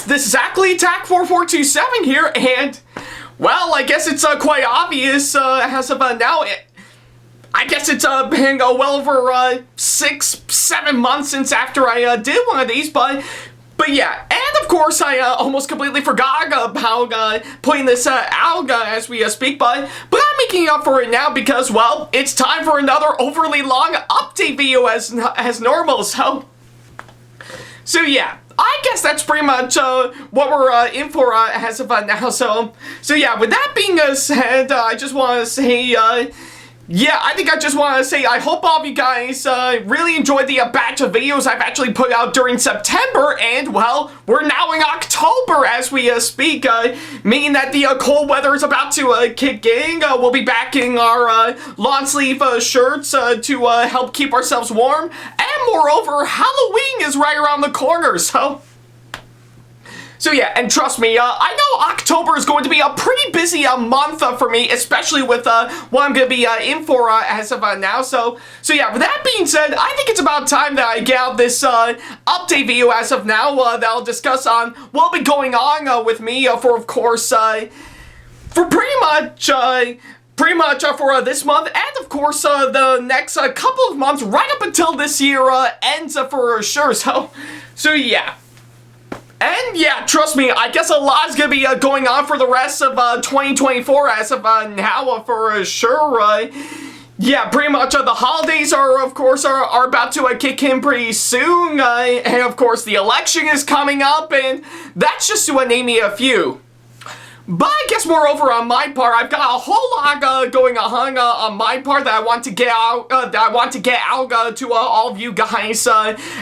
this is Ackley Attack4427 here, and, well, I guess it's quite obvious as of now. I guess it's been well over 6-7 months since after I did one of these, but yeah, and of course I almost completely forgot about putting this out as we speak, but I'm making up for it now because, well, it's time for another overly long update video as normal, so yeah. I guess that's pretty much what we're in for as of now. So yeah, with that being said, I just want to say, yeah, I think I just want to say I hope all of you guys really enjoyed the batch of videos I've actually put out during September, and, well, we're now in October as we speak, meaning that the cold weather is about to kick in. We'll be back in our long sleeve shirts to help keep ourselves warm, and moreover, Halloween is right around the corner, So yeah, and trust me, I know October is going to be a pretty busy month for me, especially with what I'm going to be in for as of now. So yeah, with that being said, I think it's about time that I get out this update video as of now that I'll discuss on what'll be going on with me for, of course, for pretty much for this month, and of course the next couple of months, right up until this year ends for sure. So yeah. And yeah, trust me, I guess a lot is going to be going on for the rest of 2024 as of now for sure. Yeah, pretty much the holidays are, of course, are about to kick in pretty soon. And of course, the election is coming up, and that's just to name me a few. But I guess moreover on my part, I've got a whole lot going on my part that I want to get out, to all of you guys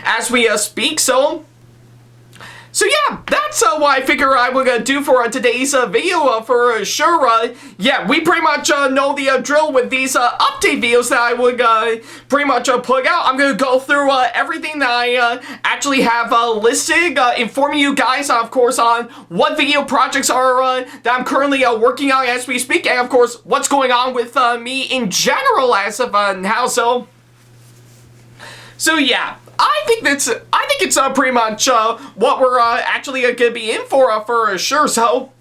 as we speak. So yeah, that's what I figure I would do for today's video for sure. Yeah, we pretty much know the drill with these update videos that I would pretty much put out. I'm going to go through everything that I actually have listed, informing you guys, of course, on what video projects are that I'm currently working on as we speak, and of course, what's going on with me in general as of now. So yeah. I think it's pretty much what we're actually gonna be in for sure. So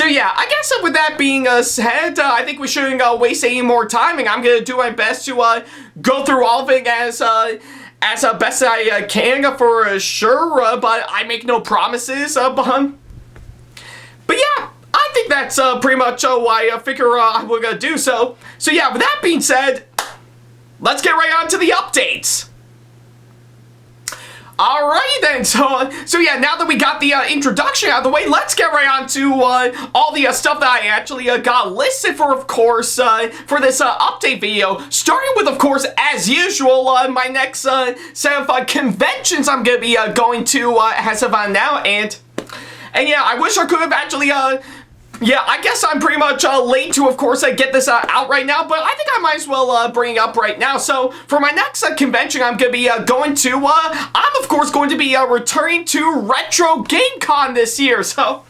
yeah, I guess with that being said, I think we shouldn't waste any more time, and I'm gonna do my best to go through all of it as best I can for sure. But I make no promises. But yeah, I think that's pretty much what I figure we're gonna do. So yeah, with that being said, let's get right on to the updates. Alrighty then, so yeah, now that we got the introduction out of the way, let's get right on to all the stuff that I actually got listed for, of course, for this update video. Starting with, of course, as usual, my next set of conventions I'm going to be going to as of now, and yeah, I wish I could have actually yeah, I guess I'm pretty much late to, of course, get this out right now, but I think I might as well bring it up right now. So, for my next convention I'm going to be going to, I'm, of course, going to be returning to RetroGameCon this year, so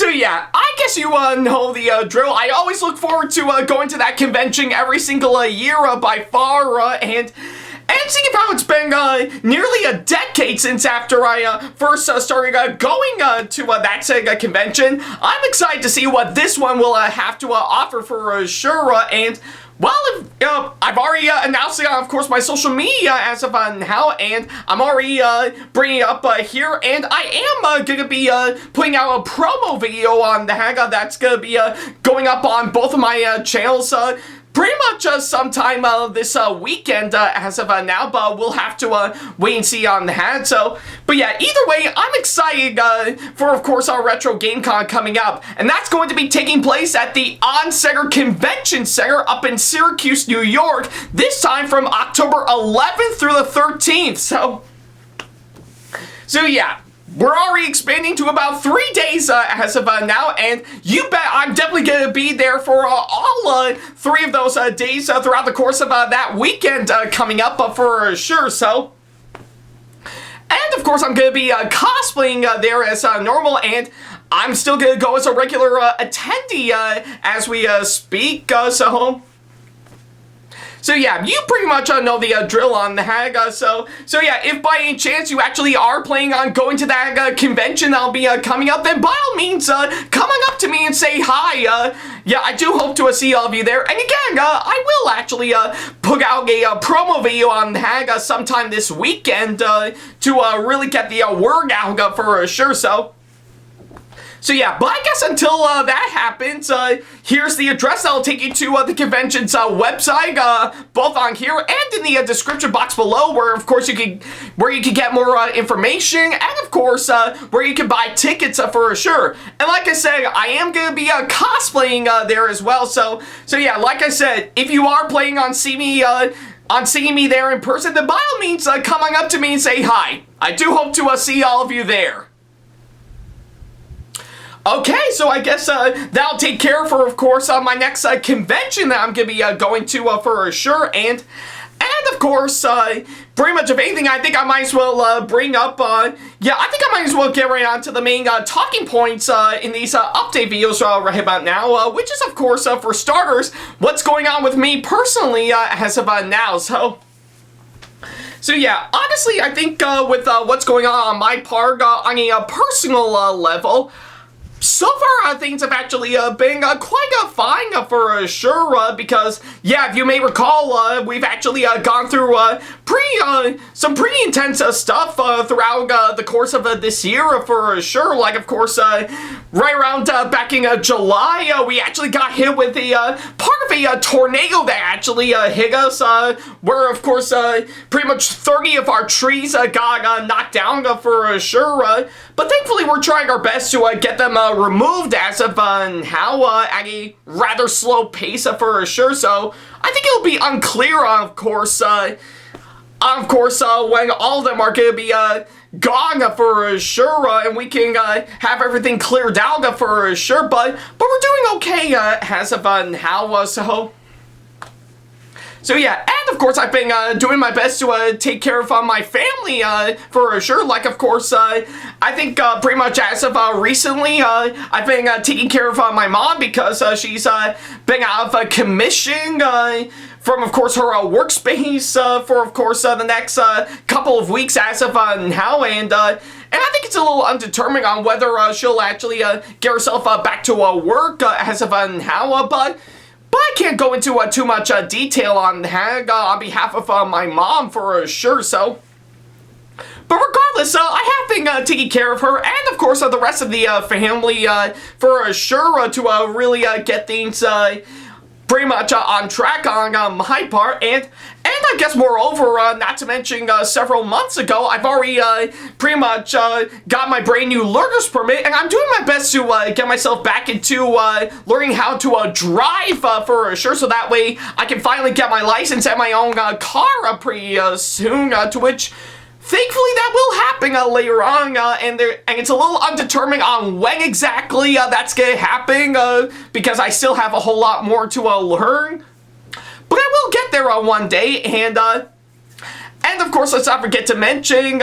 yeah, I guess you know the drill. I always look forward to going to that convention every single year by far, and seeing how it's been nearly a decade since after I first started going to that Sega convention, I'm excited to see what this one will have to offer for sure. And, well, I've already announced it on, of course, my social media as of now, and I'm already bringing it up here, and I am going to be putting out a promo video on the Haga that's going to be going up on both of my channels pretty much sometime this weekend as of now, but we'll have to wait and see on that. But yeah, either way, I'm excited for, of course, our RetroGameCon coming up, and that's going to be taking place at the On-Center Convention Center up in Syracuse, New York, this time from October 11th through the 13th. So yeah. We're already expanding to about 3 days as of now, and you bet I'm definitely going to be there for all 3 of those days throughout the course of that weekend coming up for sure. And of course, I'm going to be cosplaying there as normal, and I'm still going to go as a regular attendee as we speak. So yeah, you pretty much know the drill on that. So yeah, if by any chance you actually are planning on going to that convention that'll be coming up, then by all means, come on up to me and say hi. Yeah, I do hope to see all of you there. And again, I will actually put out a promo video on that sometime this weekend to really get the word out for sure. So yeah, but I guess until that happens, here's the address that'll take you to the convention's website, both on here and in the description box below, where of course you can get more information, and of course where you can buy tickets for sure. And like I said, I am gonna be cosplaying there as well. So yeah, like I said, if you are planning on seeing me there in person, then by all means come on up to me and say hi. I do hope to see all of you there. Okay, so I guess that'll take care of course, my next convention that I'm going to be going to for sure. And of course, pretty much if anything, I think I might as well bring up, yeah, I think I might as well get right on to the main talking points in these update videos right about now, which is, of course, for starters, what's going on with me personally as of now. So yeah, honestly, I think with what's going on my part on a personal level, so far, things have actually been quite fine for sure, because, yeah, if you may recall, we've actually gone through some pretty intense stuff throughout the course of this year for sure. Like, of course, right around back in July, we actually got hit with part of a tornado that actually hit us, where, of course, pretty much 30 of our trees got knocked down for sure. But thankfully, we're trying our best to get them removed as of now at a rather slow pace for sure. So I think it'll be unclear, of course, when all of them are going to be gone for sure, and we can have everything cleared out for sure. But we're doing okay as of now. So yeah, and of course I've been doing my best to take care of my family for sure. Like, of course, I think pretty much as of recently, I've been taking care of my mom, because she's been out of commission from, of course, her workspace for, of course, the next couple of weeks as of now. And I think it's a little undetermined on whether she'll actually get herself back to work as of now, but I can't go into too much detail on that on behalf of my mom for sure. So, but regardless, I have been taking care of her, and of course the rest of the family for sure to really get things pretty much on track on my part. And I guess moreover, not to mention several months ago, I've already pretty much got my brand new learner's permit, and I'm doing my best to get myself back into learning how to drive for sure, so that way I can finally get my license and my own car pretty soon, to which thankfully that will happen later on, and it's a little undetermined on when exactly that's gonna happen, because I still have a whole lot more to learn. But I will get there one day, and of course, let's not forget to mention,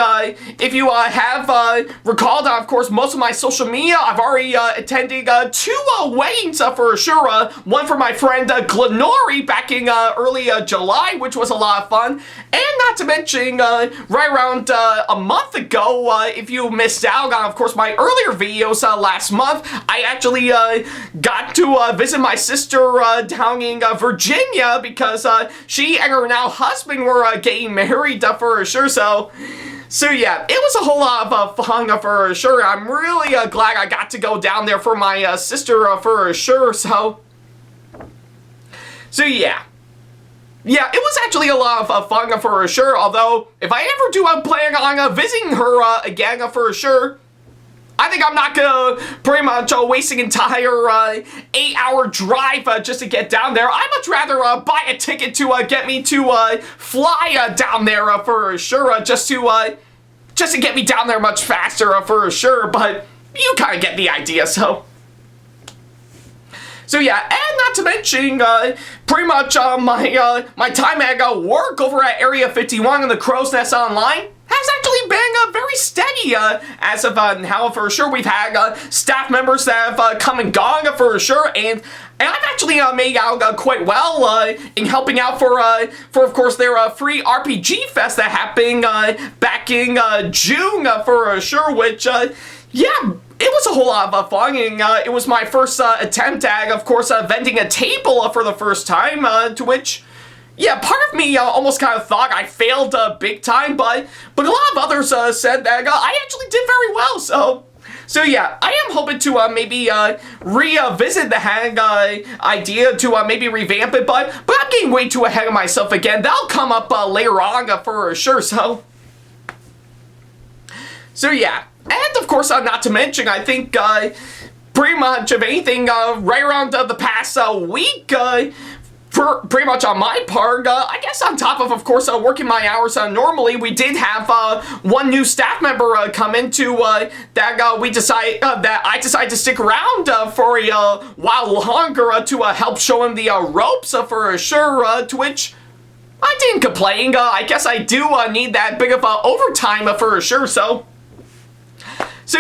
if you have recalled, of course, most of my social media, I've already attended 2 weddings for sure. One for my friend Glenori back in early July, which was a lot of fun. And not to mention, right around a month ago, if you missed out on, of course, my earlier videos last month, I actually got to visit my sister down in Virginia, because she and her now husband were getting married for sure. So yeah, it was a whole lot of fun for sure. I'm really glad I got to go down there for my sister for sure. So yeah. Yeah, it was actually a lot of fun for sure, although if I ever do plan on visiting her again for sure, I think I'm not gonna pretty much waste an entire 8-hour drive just to get down there. I'd much rather buy a ticket to get me to fly down there for sure, just to get me down there much faster for sure. But you kind of get the idea. So yeah, and not to mention, pretty much my time at work over at Area 51 in the Crow's Nest Online has actually been very very steady as of now, for sure. We've had staff members that have come and gone, for sure, and I've actually made out quite well in helping out for of course, their free RPG fest that happened back in June, for sure, which, yeah, it was a whole lot of fun, and it was my first attempt at, of course, vending a table for the first time, to which, yeah, part of me almost kind of thought I failed big time, but a lot of others said that I actually did very well, so yeah, I am hoping to maybe revisit the hang idea to maybe revamp it, but I'm getting way too ahead of myself again. That'll come up later on for sure, so yeah. And of course, not to mention, I think pretty much of anything right around the past week, pretty much on my part, I guess on top of course, working my hours normally, we did have one new staff member come into that I decided to stick around for a while longer to help show him the ropes for sure, to which I didn't complain. I guess I do need that big of overtime for sure, so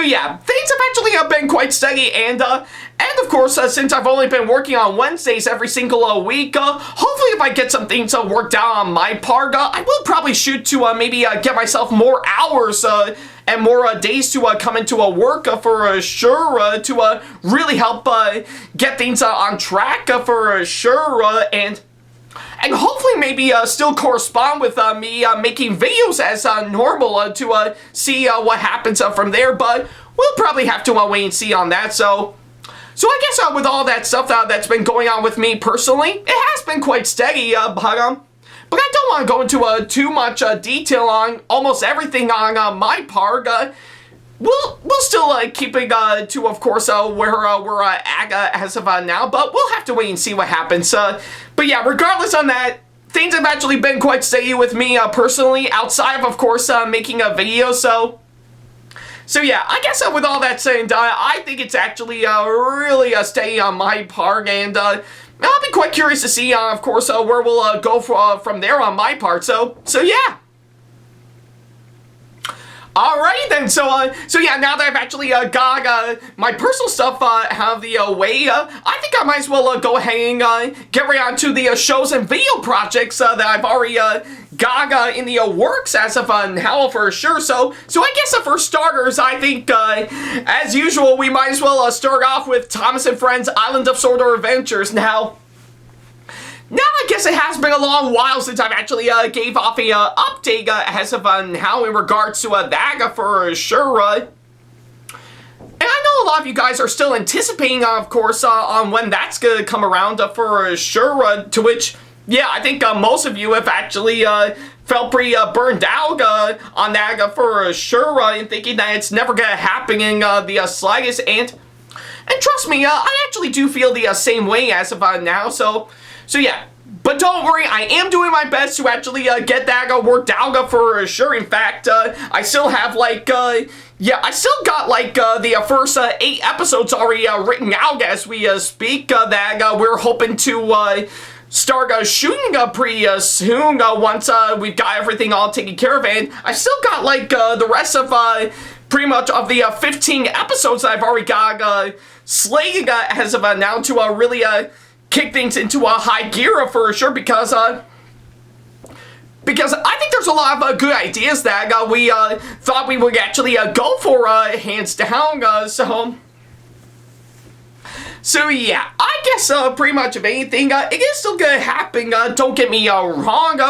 yeah, things have actually been quite steady, and of course, since I've only been working on Wednesdays every single week, hopefully if I get some things worked out on my part, I will probably shoot to maybe get myself more hours and more days to come into work for sure, to really help get things on track for sure, and hopefully maybe still correspond with me making videos as normal to see what happens from there, but we'll probably have to wait and see on that, so I guess with all that stuff that's been going on with me personally, it has been quite steady, but I don't want to go into too much detail on almost everything on my part. We'll still keep it to, of course, where we're at as of now, but we'll have to wait and see what happens. But yeah, regardless on that, things have actually been quite steady with me personally, outside of course, making a video, so yeah, I guess with all that said and done, I think it's actually really steady on my part, and I'll be quite curious to see, of course, where we'll go from there on my part, so yeah. Alrighty then, so yeah, now that I've actually got my personal stuff out of the way, I think I might as well go ahead and get right on to the shows and video projects that I've already got in the works as of now for sure. So I guess for starters, I think as usual, we might as well start off with Thomas and Friends Island of Sodor Adventures. Now, I guess it has been a long while since I've actually gave off a update as of now in regards to that for sure. And I know a lot of you guys are still anticipating, of course, on when that's going to come around for sure, to which, yeah, I think most of you have actually felt pretty burned out on that for sure, and thinking that it's never going to happen in the slightest, and trust me, I actually do feel the same way as of now, so yeah, but don't worry, I am doing my best to actually get that worked out for sure. In fact, I still have like, yeah, I still got like the first 8 episodes already written out as we speak, that we're hoping to start shooting pretty soon once we've got everything all taken care of, and I still got like the rest of pretty much of the 15 episodes that I've already got slated as of now to really kick things into a high gear for sure, because I think there's a lot of good ideas that we thought we would actually go for hands down, so yeah, I guess pretty much of anything, it is still gonna happen, don't get me wrong,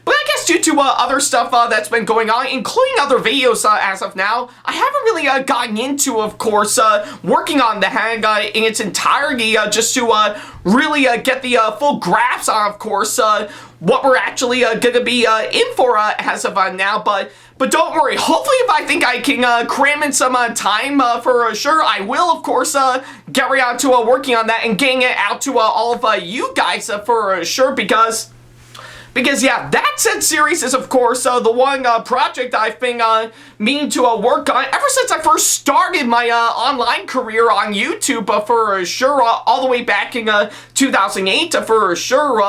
but I guess due to other stuff that's been going on, including other videos as of now, I haven't really gotten into, of course, working on the hang in its entirety, just to really get the full grasp on, of course, what we're actually going to be in for as of now, but don't worry, hopefully if I think I can cram in some time for sure, I will, of course, get right on to working on that and getting it out to all of you guys for sure, because yeah, that said series is, of course, the one project I've been meaning to work on ever since I first started my online career on YouTube for sure, all the way back in 2008 for sure.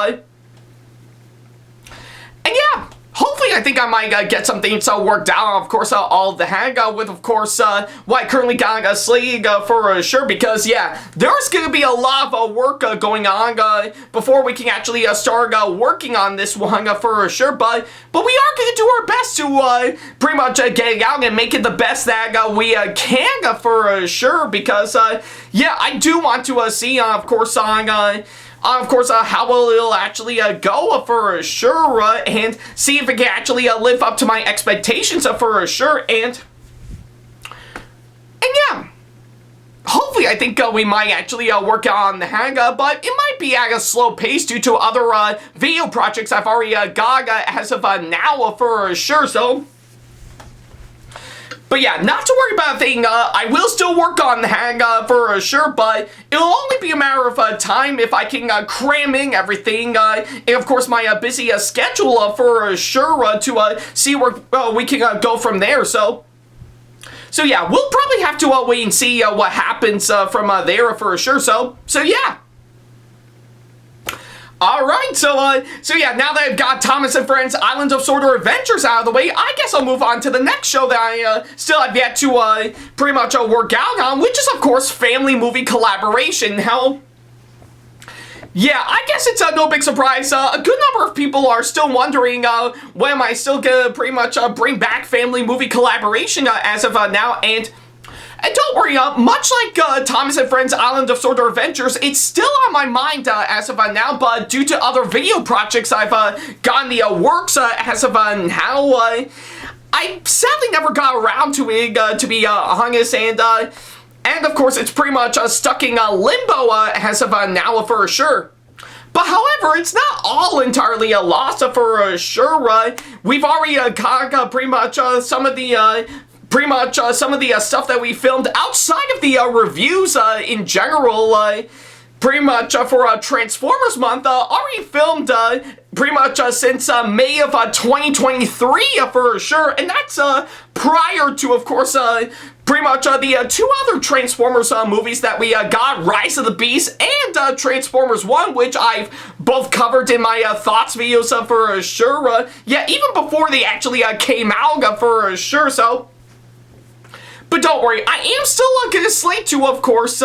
And yeah, hopefully hopefully I think I might get some things worked out, of course, all of the hang with, of course, what I currently got slated for sure, because, yeah, there's going to be a lot of work going on before we can actually start working on this one for sure, but we are going to do our best to pretty much get it out and make it the best that we can for sure, because, yeah, I do want to see, of course, how will it'll actually go for sure, and see if it can actually live up to my expectations for sure, and yeah. Hopefully, I think we might actually work on the hang, but it might be at a slow pace due to other video projects I've already got as of now for sure, so... But yeah, not to worry about a thing, I will still work on the hang for sure, but it'll only be a matter of time if I can cram in everything, and of course my busy schedule for sure to see where we can go from there, so yeah, we'll probably have to wait and see what happens from there for sure, so yeah. Alright, so yeah, now that I've got Thomas and Friends Islands of Sodor Adventures out of the way, I guess I'll move on to the next show that I still have yet to pretty much work out on, which is, of course, Family Movie Collaboration. Now, yeah, I guess it's no big surprise. A good number of people are still wondering when am I still gonna pretty much bring back Family Movie Collaboration as of now, and don't worry, much like Thomas and Friends Island of Sodor Adventures, it's still on my mind as of now, but due to other video projects I've gotten the works as of now, I sadly never got around to it, to be honest, and of course it's pretty much stuck in limbo as of now for sure. But however, it's not all entirely a loss for sure. We've already got pretty much some of the stuff that we filmed outside of the reviews in general, pretty much for Transformers Month, already filmed pretty much since May of 2023 for sure, and that's prior to, of course, pretty much the two other Transformers movies that we got, Rise of the Beast and Transformers 1, which I've both covered in my thoughts videos for sure. Yeah, even before they actually came out for sure, so... But don't worry, I am still going to slate to, of course,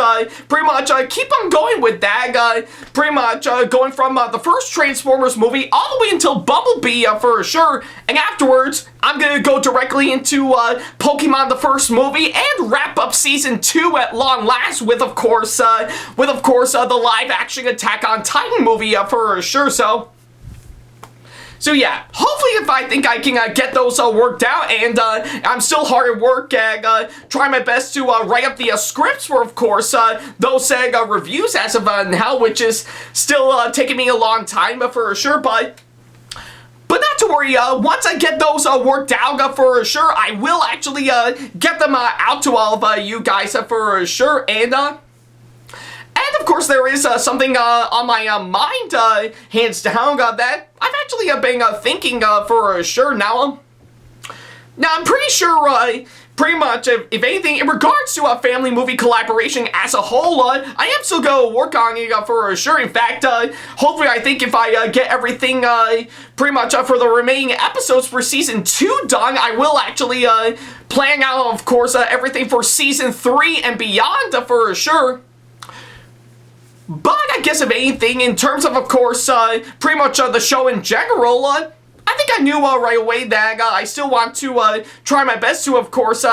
pretty much keep on going with that, pretty much going from the first Transformers movie all the way until Bumblebee for sure, and afterwards, I'm going to go directly into Pokemon the first movie and wrap up Season 2 at long last with, of course, the live-action Attack on Titan movie for sure, so... So yeah, hopefully if I think I can get those worked out, and I'm still hard at work at trying my best to write up the scripts for, of course, those reviews as of now, which is still taking me a long time for sure, but not to worry, once I get those worked out for sure, I will actually get them out to all of you guys for sure, and of course, there is something on my mind, hands down, that I've actually been thinking for sure now. Now, I'm pretty sure, pretty much, if anything, in regards to Family Movie Collaboration as a whole, I am still going to work on it for sure. In fact, hopefully, I think if I get everything pretty much for the remaining episodes for Season 2 done, I will actually plan out, of course, everything for Season 3 and beyond for sure. But I guess if anything, in terms of course, pretty much the show in general, I think I knew right away that I still want to try my best to, of course,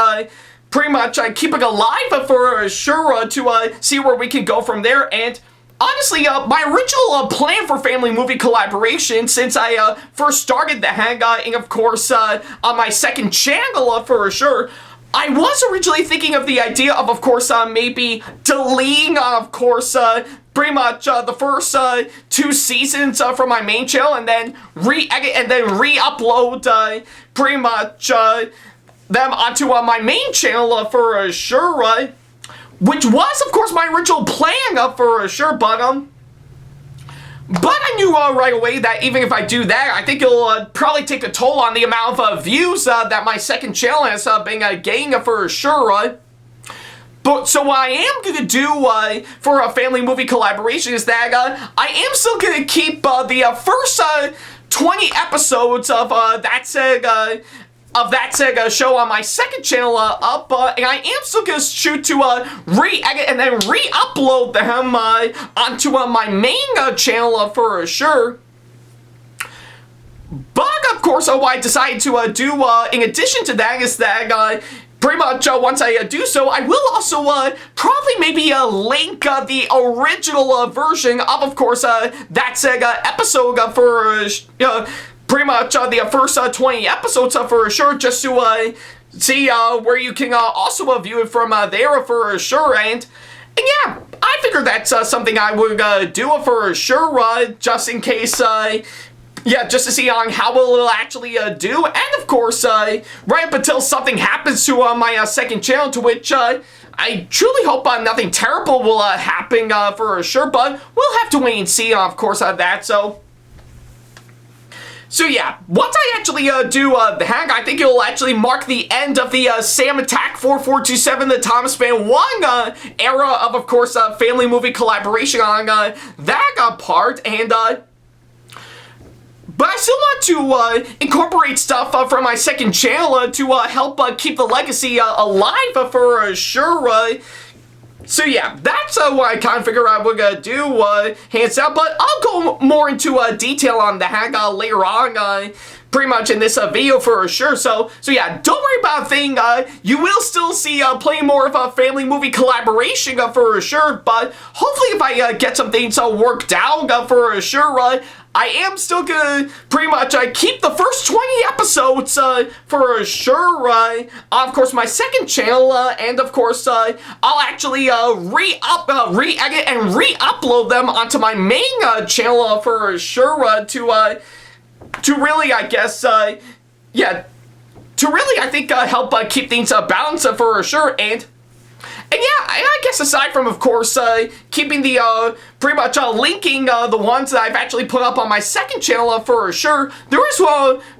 pretty much keep it alive for sure to see where we can go from there. And honestly, my original plan for Family Movie Collaboration, since I first started the Hangout, of course, on my second channel for sure, I was originally thinking of the idea of course, maybe deleting, of course, pretty much the first 2 seasons from my main channel, and then re-edit and then re-upload pretty much them onto my main channel for sure, which was, of course, my original plan for sure, but I knew right away that even if I do that, I think it'll probably take a toll on the amount of views that my second channel has been getting for sure. But so what I am going to do for a Family Movie Collaboration is that I am still going to keep the first 20 episodes of that show on my second channel up, and I am still gonna shoot to re-edit and then re-upload them onto my main channel for sure. But of course, what I decided to do in addition to that is that pretty much once I do so, I will also probably maybe link the original version of course, that episode for pretty much the first 20 episodes for sure, just to see where you can also view it from there for sure. And yeah, I figured that's something I would do for sure, just in case. Yeah, just to see on how it will actually do, and of course, right up until something happens to my second channel, to which I truly hope nothing terrible will happen for sure, but we'll have to wait and see, of course, that, so yeah, once I actually do the hack, I think it'll actually mark the end of the SamAttack4427TheThomasFan1 era of course, family movie collaboration on that part, and but I still want to incorporate stuff from my second channel to help keep the legacy alive for sure. So yeah, that's what I kind of figure I would do, hands down, but I'll go more into detail on the hack later on, pretty much in this video for sure. So yeah, don't worry about a thing. You will still see plenty more of a family movie collaboration for sure, but hopefully if I get some things worked out for sure, I am still gonna pretty much keep the first 20 episodes for sure. Of course, my second channel, and of course, I'll actually re-edit and re-upload them onto my main channel for sure. To really, I guess, yeah, to really, I think, help keep things balanced for sure. And yeah, I guess aside from, of course, keeping the, pretty much linking the ones that I've actually put up on my second channel for sure, there is,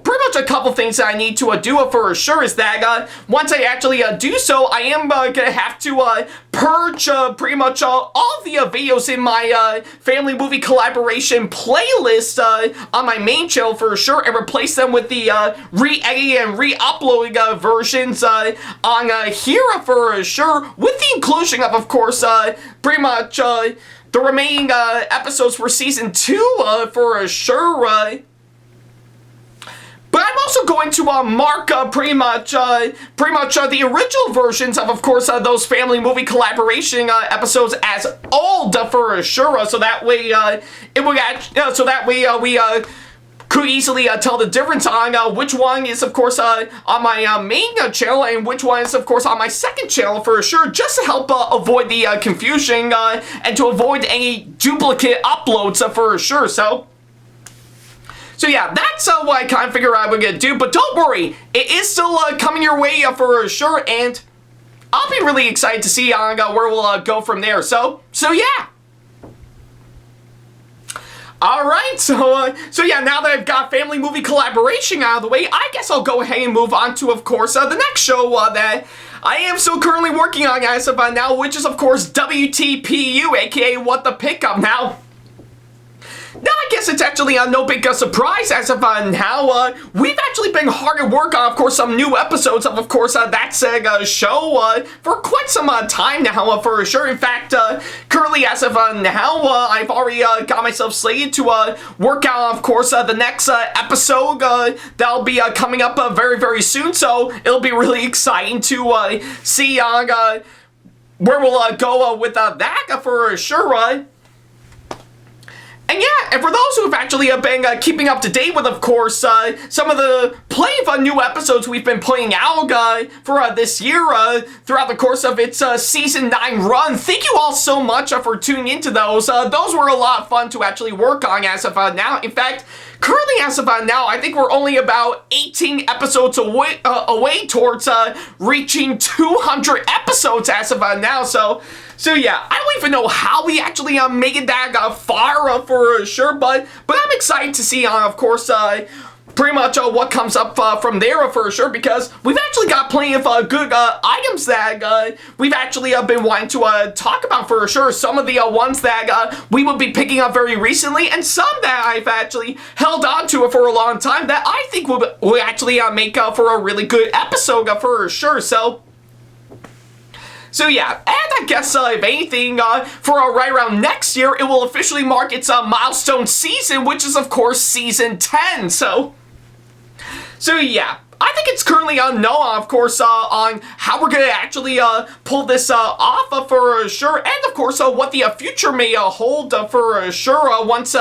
pretty much a couple things that I need to do for sure, is that, once I actually do so, I am gonna have to purge pretty much all the videos in my family movie collaboration playlist on my main channel for sure, and replace them with the re-editing and re-uploading versions on here for sure, with the inclusion of course, pretty much the remaining episodes for season 2 for sure. But I'm also going to mark pretty much the original versions of course, those family movie collaboration episodes as old for sure, so that way it would we could easily tell the difference on which one is, of course, on my main channel and which one is, of course, on my second channel for sure, just to help avoid the confusion and to avoid any duplicate uploads for sure. So yeah, that's what I kind of figure I would do, but don't worry, it is still coming your way for sure, and I'll be really excited to see where we'll go from there. So yeah. Alright, so yeah, now that I've got family movie collaboration out of the way, I guess I'll go ahead and move on to, of course, the next show that I am still currently working on as of now, which is, of course, WTPU, aka What the Pickup. Now, I guess it's actually no big surprise as of now. We've actually been hard at work on, of course, some new episodes of course, that show for quite some time now for sure. In fact, currently as of now, I've already got myself slated to work out, of course, the next episode that'll be coming up very, very soon. So it'll be really exciting to see where we'll go with that for sure. And yeah, and for those who have actually been keeping up to date with, of course, some of the plenty of new episodes we've been putting out for this year throughout the course of its Season 9 run, thank you all so much for tuning into those. Those were a lot of fun to actually work on as of now. In fact, currently as of now, I think we're only about 18 episodes away towards reaching 200 episodes as of now. So yeah, I don't even know how we actually made it that far for sure, but I'm excited to see, of course, pretty much what comes up from there for sure, because we've actually got plenty of good items that we've actually been wanting to talk about for sure. Some of the ones that we will be picking up very recently, and some that I've actually held on to for a long time that I think will actually make for a really good episode for sure. So yeah, and I guess if anything, for right around next year, it will officially mark its milestone season, which is of course season 10. So yeah, I think it's currently unknown, of course, on how we're gonna actually pull this off for sure, and of course what the future may hold for sure once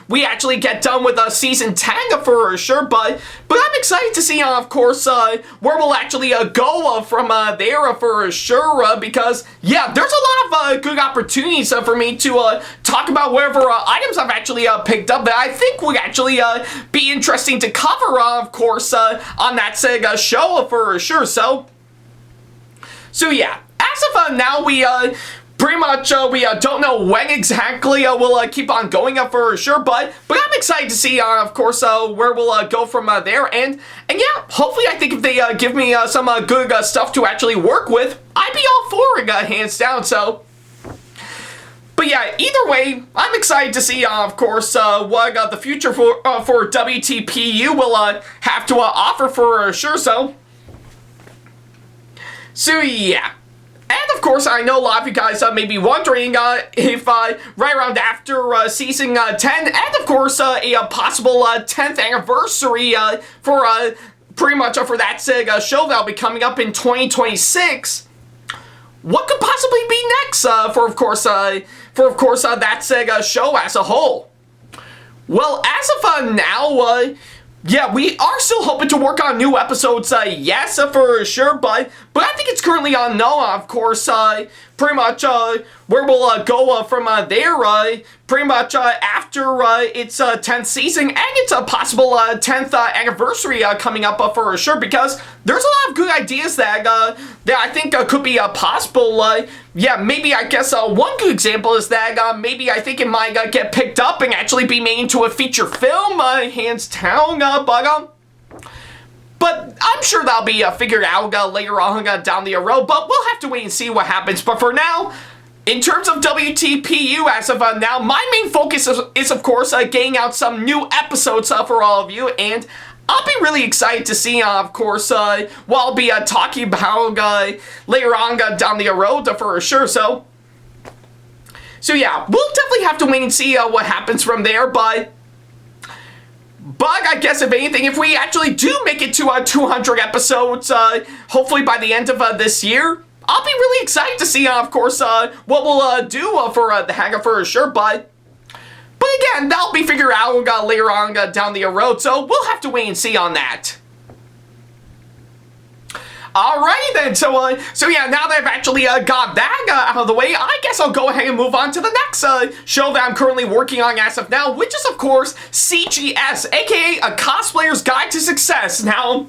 we actually get done with season 10 for sure. But I'm excited to see, of course, where we'll actually go from there for sure, because yeah, there's a lot of good opportunities for me to talk about whatever items I've actually picked up that I think would actually be interesting to cover, of course, on that Sega show for sure. So yeah, as of now, we pretty much we don't know when exactly we'll keep on going for sure, but I'm excited to see, of course, where we'll go from there, and yeah, hopefully I think if they give me some good stuff to actually work with, I'd be all for it, hands down. So. But yeah, either way, I'm excited to see, of course, what the future for WTPU will have to offer for sure. So yeah. And of course, I know a lot of you guys may be wondering if right around after season 10, and of course a possible 10th anniversary for pretty much for that Sega show that'll be coming up in 2026, what could possibly be next for of course that Sega show as a whole? Well, as of now, yeah, we are still hoping to work on new episodes, yes, for sure, but I think it's currently unknown, of course, pretty much where we'll go from there, pretty much after its 10th season, and it's a possible 10th anniversary coming up for sure, because there's a lot of good ideas that I think could be possible. Yeah, maybe I guess one good example is that maybe I think it might get picked up and actually be made into a feature film, hands down, but I'm sure that'll be figured out later on down the road, but we'll have to wait and see what happens. But for now, in terms of WTPU, as of now, my main focus is of course getting out some new episodes for all of you, and I'll be really excited to see, of course, what I'll be talking about later on down the road for sure. So yeah, we'll definitely have to wait and see what happens from there, but I guess if anything, if we actually do make it to 200 episodes, hopefully by the end of this year, I'll be really excited to see, of course, what we'll do for the hangar for sure, but again, that'll be figured out later on down the road, so we'll have to wait and see on that. Alright then, so yeah, now that I've actually got that out of the way, I guess I'll go ahead and move on to the next show that I'm currently working on as of now, which is of course CGS, aka A Cosplayer's Guide to Success. Now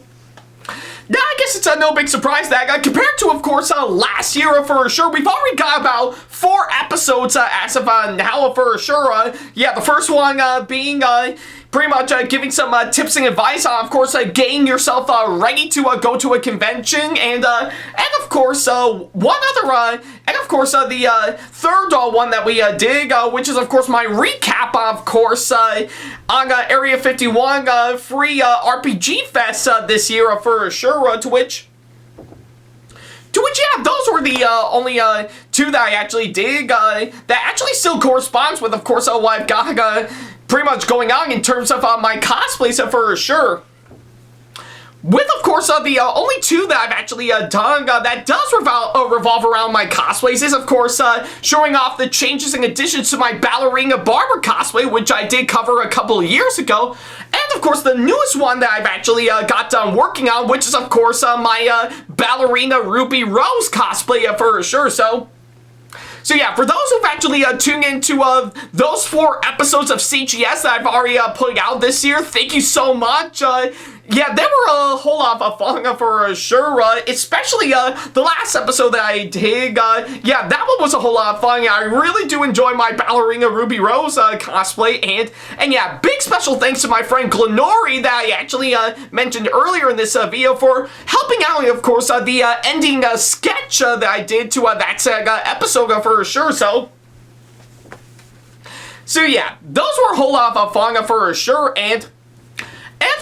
I guess it's no big surprise that compared to, of course, last year for sure, we've already got about 4 episodes as of now for sure. Yeah, the first one being pretty much giving some tips and advice on, of course, getting yourself ready to go to a convention, and of course, one other, and of course, the third one that we did, which is, of course, my recap, of course, on Area 51 free RPG Fest this year for sure, to which, yeah, those were the only 2 that I actually did, that actually still corresponds with, of course, what I've got pretty much going on in terms of my cosplays for sure. With, of course, the only 2 that I've actually done that does revolve around my cosplays is, of course, showing off the changes and additions to my Ballerina Barber cosplay, which I did cover a couple of years ago. And, of course, the newest one that I've actually got done working on, which is, of course, my Ballerina Ruby Rose cosplay for sure. So yeah, for those who've actually tuned into those 4 episodes of CGS that I've already put out this year, thank you so much. yeah, they were a whole lot of fun for sure, especially the last episode that I did. Yeah, that one was a whole lot of fun. I really do enjoy my Ballerina Ruby Rose cosplay, and yeah, big special thanks to my friend Glenori that I actually mentioned earlier in this video for helping out, of course, the ending sketch that I did to that episode for sure, So yeah, those were a whole lot of fun for sure, and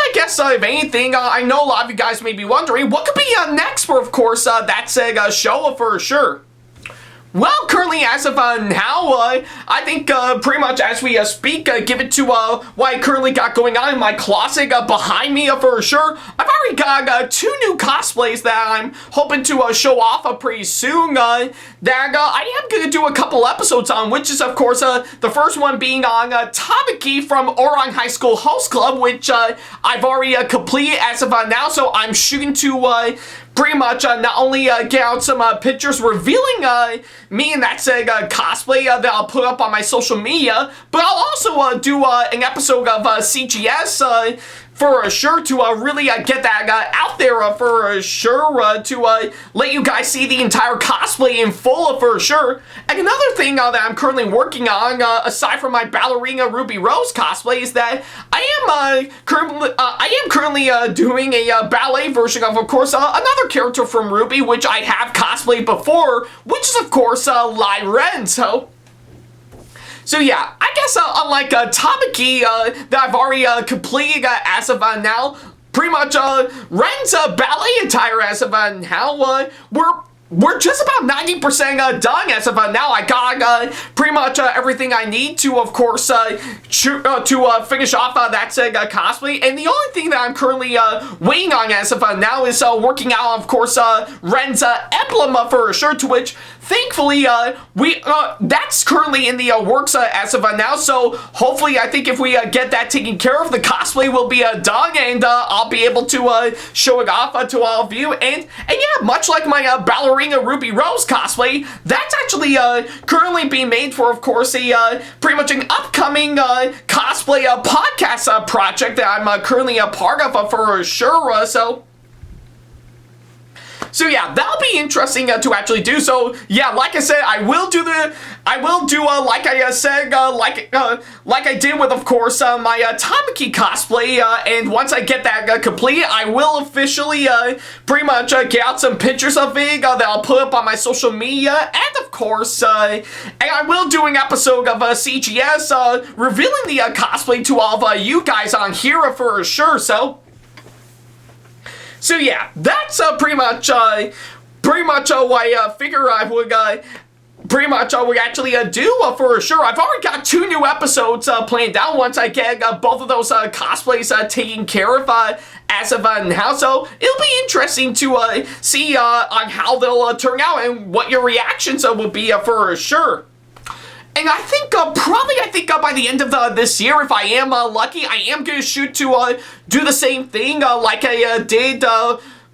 I guess, if anything, I know a lot of you guys may be wondering, what could be next for, of course, that show for sure. Well, currently, as of now, I think pretty much as we speak, give it to what I currently got going on in my closet behind me for sure. I've already got 2 new cosplays that I'm hoping to show off pretty soon that I am going to do a couple episodes on, which is, of course, the first one being on Tamaki from Orang High School Host Club, which I've already completed as of now, so I'm shooting to pretty much not only get out some pictures revealing me and that cosplay that I'll put up on my social media, but I'll also do an episode of CGS for sure to really get that out there for sure to let you guys see the entire cosplay in full for sure. And another thing that I'm currently working on, aside from my Ballerina Ruby Rose cosplay, is that I am currently doing a ballet version of course, another character from Ruby, which I have cosplayed before, which is, of course, Lai Ren, So yeah, I guess unlike Tamaki that I've already completed as of now, pretty much Ren's ballet attire as of now, we're just about 90% done as of now. I got pretty much everything I need to, of course, to finish off that cosplay. And the only thing that I'm currently waiting on as of now is working out, of course, Ren's emblem for sure, to which thankfully, that's currently in the works as of now, so hopefully I think if we get that taken care of, the cosplay will be done, and I'll be able to show it off to all of you, and yeah, much like my Ballerina Ruby Rose cosplay, that's actually currently being made for, of course, a pretty much an upcoming cosplay podcast project that I'm currently a part of for sure, So yeah, that'll be interesting to actually do. So yeah, like I said, I will do like I said, like I did with, of course, my Tamaki cosplay. And once I get that complete, I will officially pretty much get out some pictures of it that I'll put up on my social media, and of course, and I will do an episode of CGS revealing the cosplay to all of you guys on here for sure. So yeah, that's pretty much what I figure I would pretty much would actually do for sure. I've already got 2 new episodes planned out once I get both of those cosplays taken care of as of now. So it'll be interesting to see on how they'll turn out and what your reactions will be for sure. And I think by the end of this year, if I am lucky, I am going to shoot to do the same thing like I did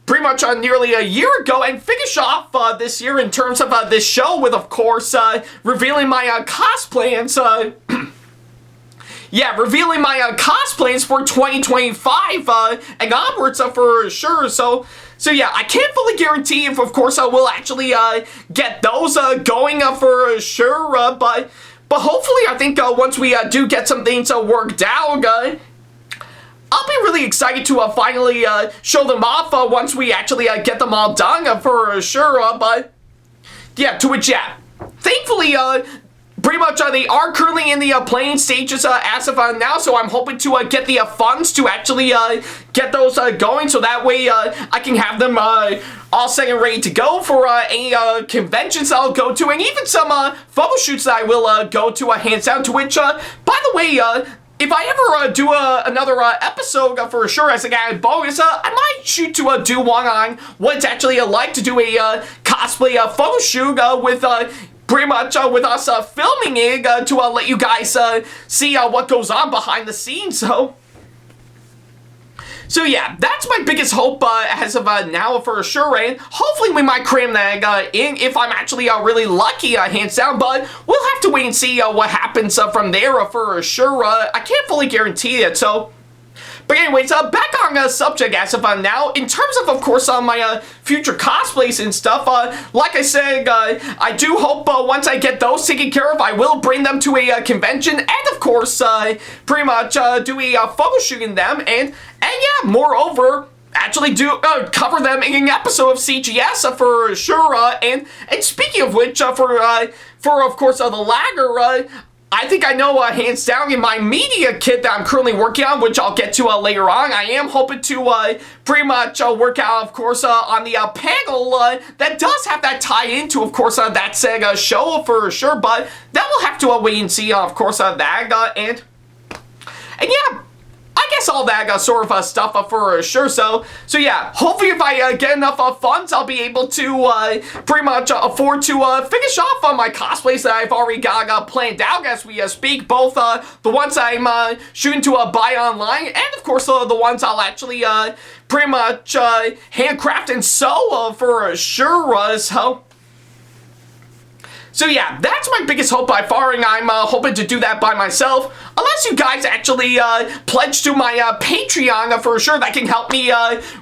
pretty much nearly a year ago, and finish off this year in terms of this show with, of course, revealing my cosplans. Yeah, revealing my cosplays for 2025 and onwards for sure. So yeah, I can't fully guarantee if, of course, I will actually get those going for sure, but hopefully I think once we do get some things worked out, I'll be really excited to finally show them off once we actually get them all done for sure, but yeah, to which, yeah, thankfully, pretty much they are currently in the planning stages as of now, so I'm hoping to get the funds to actually get those going, so that way I can have them all set and ready to go for any conventions I'll go to, and even some photo shoots that I will go to hands down, to which, by the way, if I ever do another episode for sure as a guy bonus, I might shoot to do one on what it's actually like to do a cosplay photo shoot with pretty much with us filming it to let you guys see what goes on behind the scenes. So yeah, that's my biggest hope as of now for sure, and hopefully we might cram that in if I'm actually really lucky, hands down, but we'll have to wait and see what happens from there for sure. I can't fully guarantee it, so... But anyways, back on the subject as of now, in terms of course, my future cosplays and stuff, like I said, I do hope once I get those taken care of, I will bring them to a convention, and of course, pretty much do a photo shoot in them, and yeah, moreover, actually do cover them in an episode of CGS for sure. And speaking of which, for of course the latter, I think I know hands down in my media kit that I'm currently working on, which I'll get to later on. I am hoping to pretty much work out, of course, on the panel that does have that tie into, of course, that said show for sure. But that we'll have to wait and see, of course, that and yeah. I guess all that sort of stuff for sure. So yeah, hopefully if I get enough funds, I'll be able to pretty much afford to finish off on my cosplays that I've already got planned out as we speak. Both the ones I'm shooting to buy online, and of course the ones I'll actually pretty much handcraft and sew for sure. So yeah, that's my biggest hope by far, and I'm hoping to do that by myself. Unless you guys actually pledge to my Patreon for sure, that can help me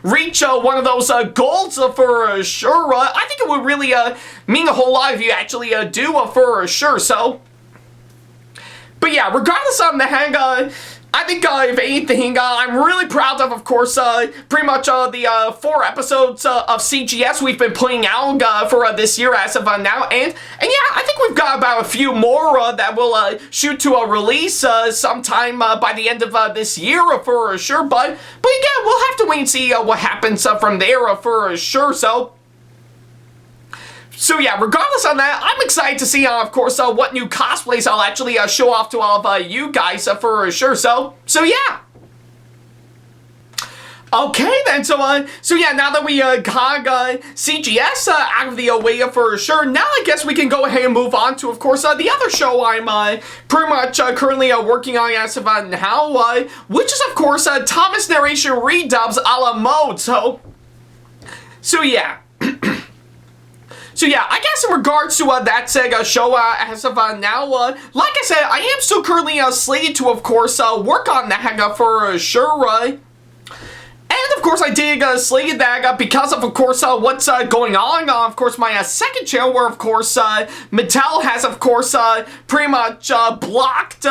reach one of those goals for sure. I think it would really mean a whole lot if you actually do for sure. So, but yeah, regardless of the I think, if anything, I'm really proud of course, pretty much the 4 episodes of CGS we've been putting out for this year as of now, and yeah, I think we've got about a few more that will shoot to a release sometime by the end of this year for sure, but again, we'll have to wait and see what happens from there for sure. So yeah, regardless of that, I'm excited to see, of course, what new cosplays I'll actually show off to all of you guys for sure. So yeah. Okay then, so yeah, now that we got CGS out of the way for sure, now I guess we can go ahead and move on to, of course, the other show I'm pretty much currently working on as of now, which is, of course, Thomas Narration Redubs a la mode. So yeah. So yeah, I guess in regards to that Sega show as of now, like I said, I am still currently slated to, of course, work on that for sure. And of course, I did slate that because of course, what's going on. Of course, my second channel, where of course, Mattel has, of course, pretty much blocked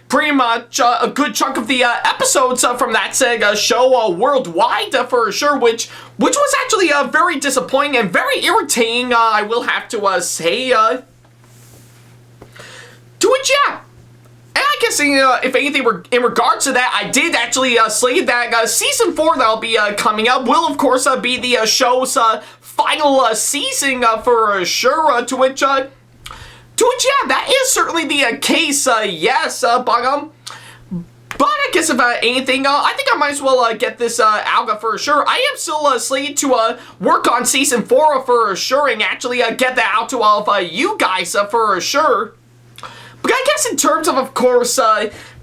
pretty much a good chunk of the episodes from that Sega show worldwide for sure, which was actually very disappointing and very irritating, I will have to say. To which, yeah. And I guess, if anything, in regards to that, I did actually slate that Season 4 that'll be coming up will, of course, be the show's final season for sure, to which, yeah, that is certainly the case, yes, but I guess if anything, I think I might as well get this out for sure. I am still slated to work on Season 4 for sure, and actually get that out to all of you guys for sure. But I guess in terms of course,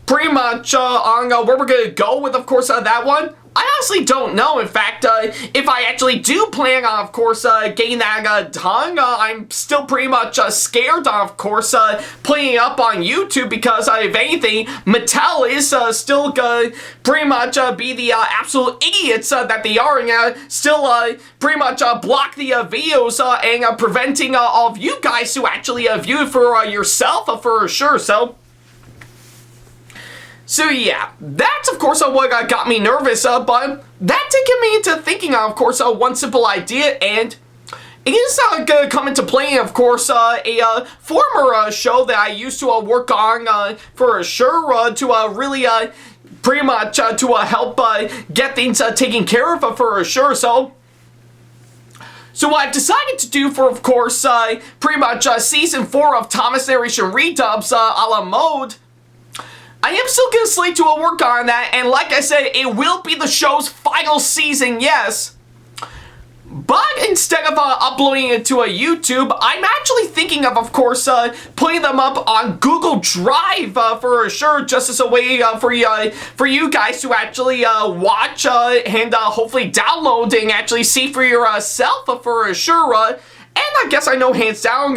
pretty much on where we're going to go with, of course, that one, I honestly don't know. In fact, if I actually do plan on, of course, getting that done, I'm still pretty much scared on, of course, putting it up on YouTube because, if anything, Mattel is still going to pretty much be the absolute idiots that they are, and still pretty much block the videos and preventing all of you guys to actually view it for yourself for sure. So yeah, that's of course what got me nervous, but that did get me into thinking of course, one simple idea, and it is going to come into play, of course, a former show that I used to work on for sure, to really pretty much to help get things taken care of for sure. So what I've decided to do for, of course, pretty much Season 4 of Thomas Narration Redubs a la mode, I am still going to slate to work on that, and like I said, it will be the show's final season, yes. But instead of uploading it to a YouTube, I'm actually thinking of course, putting them up on Google Drive for sure, just as a way for you guys to actually watch and hopefully download and actually see for yourself for sure. And I guess I know hands down,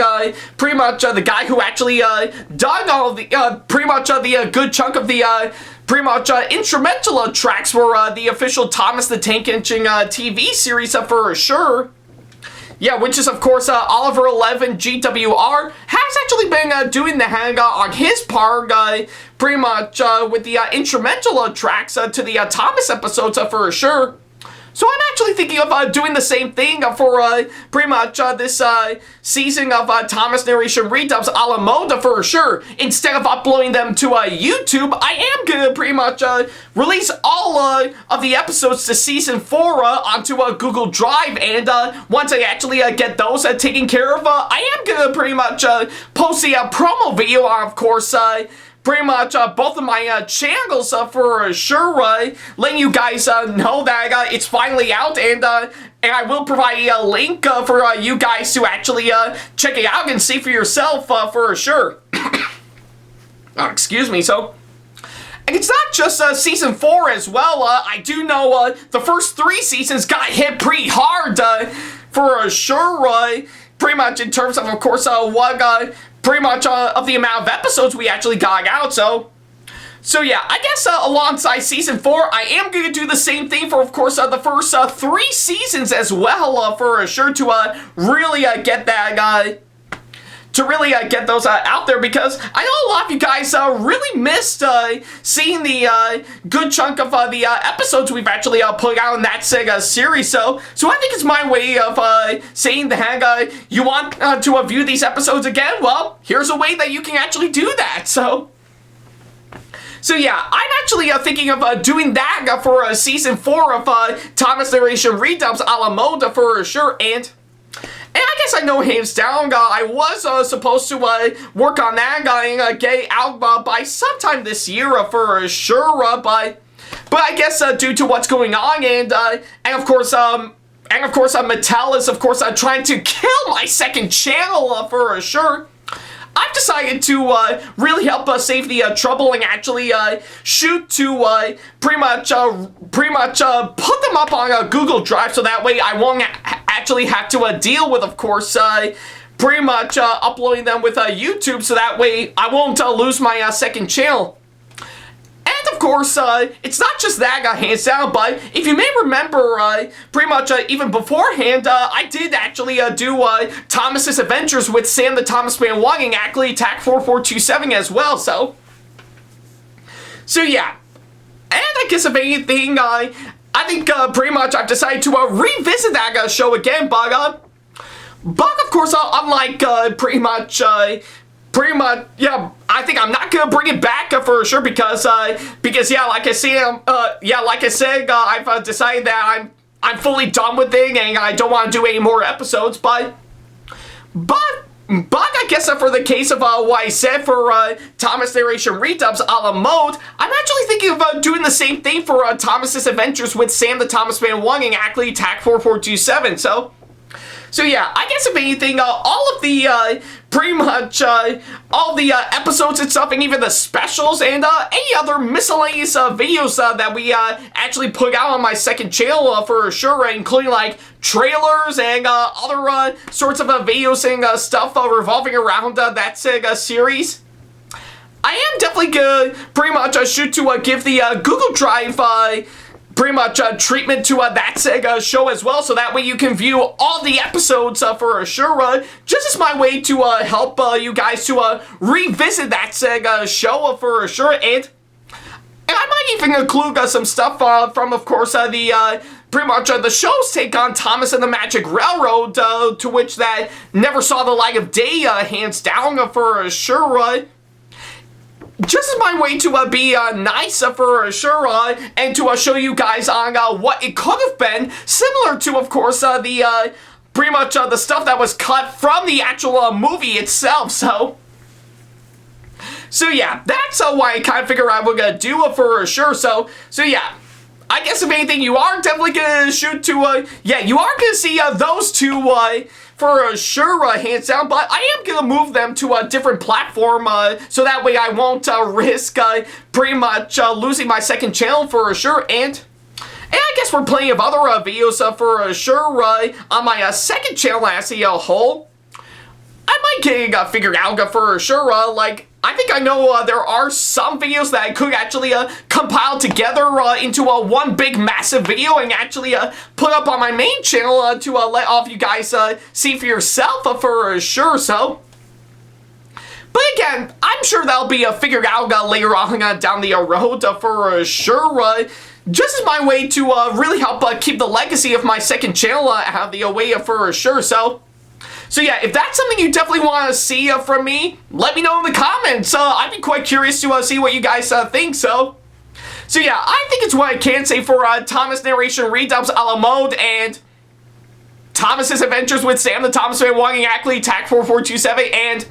pretty much the guy who actually done all of the, pretty much the good chunk of the pretty much instrumental tracks for the official Thomas the Tank Engine TV series for sure. Yeah, which is, of course, Oliver 11 GWR has actually been doing the hang on his part, pretty much with the instrumental tracks to the Thomas episodes for sure. So I'm actually thinking of doing the same thing for pretty much this season of Thomas Narration Redubs a la mode for sure. Instead of uploading them to YouTube, I am going to pretty much release all of the episodes to Season 4 onto Google Drive. And once I actually get those taken care of, I am going to pretty much post a promo video on, of course, pretty much both of my channels for sure, letting you guys know that it's finally out, and I will provide a link for you guys to actually check it out and see for yourself for sure. Oh, excuse me. So, and it's not just Season 4 as well. I do know the first 3 seasons got hit pretty hard for sure, pretty much in terms of course, what pretty much of the amount of episodes we actually got out, so yeah, I guess alongside Season 4, I am going to do the same thing for, of course, the first 3 seasons as well, for sure, to really get that, get those out there, because I know a lot of you guys really missed seeing the good chunk of the episodes we've actually put out in that series, so I think it's my way of saying that you want to view these episodes again. Well, here's a way that you can actually do that. So yeah, I'm actually thinking of doing that for Season 4 of Thomas Narration Redubs a la mode for sure, and I guess I know hands down, I was supposed to work on that and get it out by sometime this year for sure, but I guess due to what's going on, and of course Mattel is of course trying to kill my second channel for sure. I've decided to really help save the trouble and actually shoot to pretty much put them up on Google Drive, so that way I won't actually have to deal with, of course, pretty much uploading them with YouTube, so that way I won't lose my second channel. And of course, it's not just that, hands down, but if you may remember, pretty much even beforehand, I did actually do Thomas's Adventures with Sam the ThomasFan1 and Ackley TAC4427 as well, so yeah. And I guess if anything, I think pretty much I've decided to revisit that show again, but of course, unlike pretty much, yeah, I think I'm not gonna bring it back for sure, because yeah, like I said, I've decided that I'm fully done with it and I don't want to do any more episodes, but I guess for the case of what I said for Thomas Narration Redubs a la mode, I'm actually thinking of doing the same thing for Thomas's Adventures with Sam the ThomasFan1 and Ackley TAC4427, so yeah, I guess if anything, all of the, pretty much, all the episodes and stuff, and even the specials, and any other miscellaneous videos that we actually put out on my second channel for sure, including like trailers and other sorts of videos and stuff revolving around that series. I am definitely gonna pretty much shoot to give the Google Drive pretty much treatment to that show as well, so that way you can view all the episodes for sure, just as my way to help you guys to revisit that show for sure, and I might even include some stuff from, of course, the pretty much the show's take on Thomas and the Magic Railroad, to which that never saw the light of day, hands down for sure. Just as my way to be nice for sure, and to show you guys on what it could have been, similar to, of course, the pretty much the stuff that was cut from the actual movie itself. So yeah, that's why I kind of figure I was gonna do it for sure. So yeah, I guess if anything, you are definitely gonna shoot to yeah, you are gonna see those two for sure, hands down, but I am gonna move them to a different platform, so that way I won't risk pretty much losing my second channel for sure, and I guess for plenty of other videos for sure on my second channel as a whole. I might get figured out for sure, like I think I know there are some videos that I could actually compile together into one big massive video and actually put up on my main channel to let all of you guys see for yourself for sure. So, but again, I'm sure that'll be figured out later on down the road for sure. Just as my way to really help keep the legacy of my second channel out of the way for sure. So yeah, if that's something you definitely want to see from me, let me know in the comments. I'd be quite curious to see what you guys think. So yeah, I think it's what I can say for Thomas Narration Redubs a la mode and Thomas's Adventures with Sam the ThomasFan1 and Ackley TAC4427 and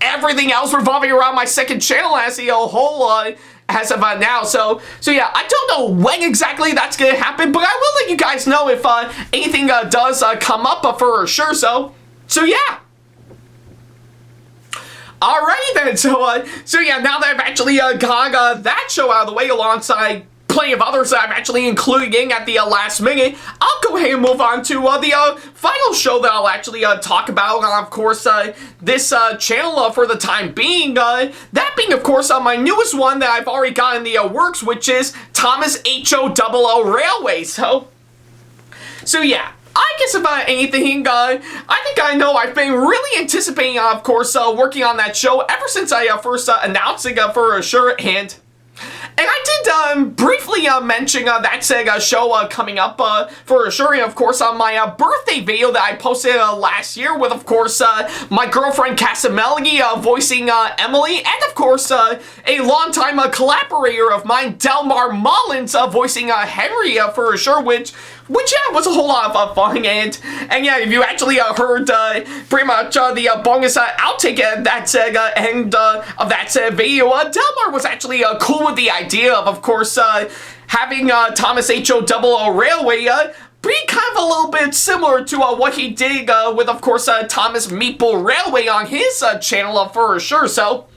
everything else revolving around my second channel as a whole as of now. So yeah, I don't know when exactly that's gonna happen, but I will let you guys know if anything does come up for sure. So yeah. Alrighty then, so yeah, now that I've actually got that show out of the way alongside plenty of others that I'm actually including at the last minute, I'll go ahead and move on to the final show that I'll actually talk about, of course, this channel for the time being, that being, of course, my newest one that I've already got in the works, which is Thomas HO00 Railway. So yeah. I guess about anything, I think I know I've been really anticipating, of course, working on that show ever since I first announced it for sure, and I did briefly mention that Sega show coming up for sure, and of course on my birthday video that I posted last year with, of course, my girlfriend Casamelli voicing Emily, and of course a longtime collaborator of mine, Delmar Mullins, voicing Henry for sure, which yeah, was a whole lot of fun, and yeah, if you actually heard pretty much the bonus outtake at that end of that video, Delmar was actually cool with the idea of course, having Thomas HO00 Railway be kind of a little bit similar to what he did with, of course, Thomas Meeple Railway on his channel for sure. So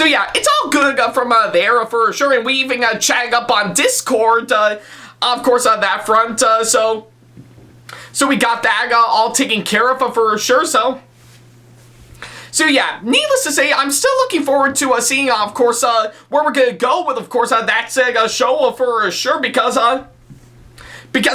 yeah, it's all good from there for sure, and we even chatted up on Discord, of course, on that front, so we got that all taken care of for sure. So yeah, needless to say, I'm still looking forward to seeing, of course, where we're gonna go with, of course, that Sega show for sure, because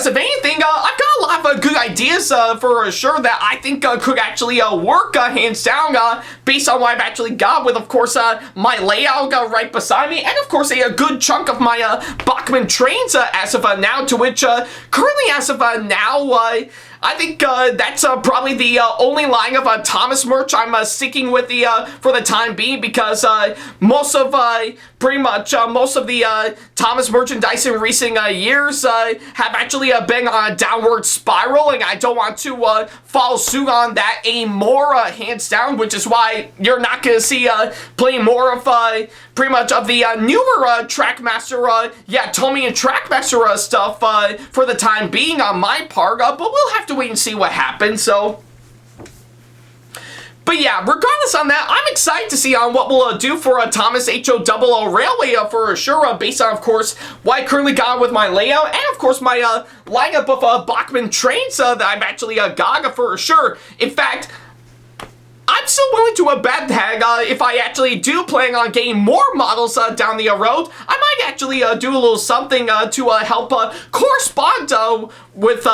if anything, I've got a lot of good ideas for sure that I think could actually work hands down based on what I've actually got with, of course, my layout right beside me, and of course a good chunk of my Bachmann trains as of now, to which currently as of now, I think that's probably the only line of Thomas merch I'm sticking with for the time being, because pretty much most of the Thomas merchandise in recent years have actually been on a downward spiral, and I don't want to follow suit on that anymore, hands down, which is why you're not going to see plenty more of pretty much of the newer Trackmaster, Tomy and Trackmaster stuff for the time being on my part, but we'll have to wait and see what happens. So, but yeah, regardless on that, I'm excited to see on what we'll do for Thomas HO00 Railway for sure, based on, of course, what I currently got with my layout, and of course my lineup of Bachmann trains that I've actually got for sure. In fact, I'm still willing to bet that if I actually do plan on getting more models down the road, I might actually do a little something to help correspond with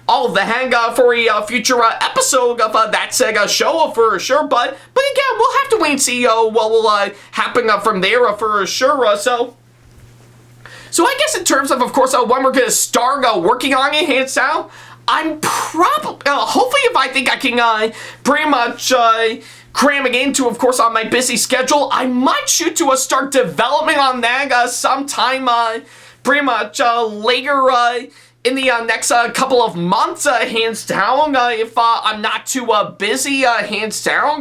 all of the hang for a future episode of that Sega show for sure. But again, we'll have to wait and see what will happen from there for sure. So I guess in terms of course, when we're going to start working on it, hands down, I'm probably, hopefully if I think I can pretty much cram it into, of course, on my busy schedule, I might shoot to start development on that sometime pretty much later in the next couple of months, hands down, if I'm not too busy, hands down,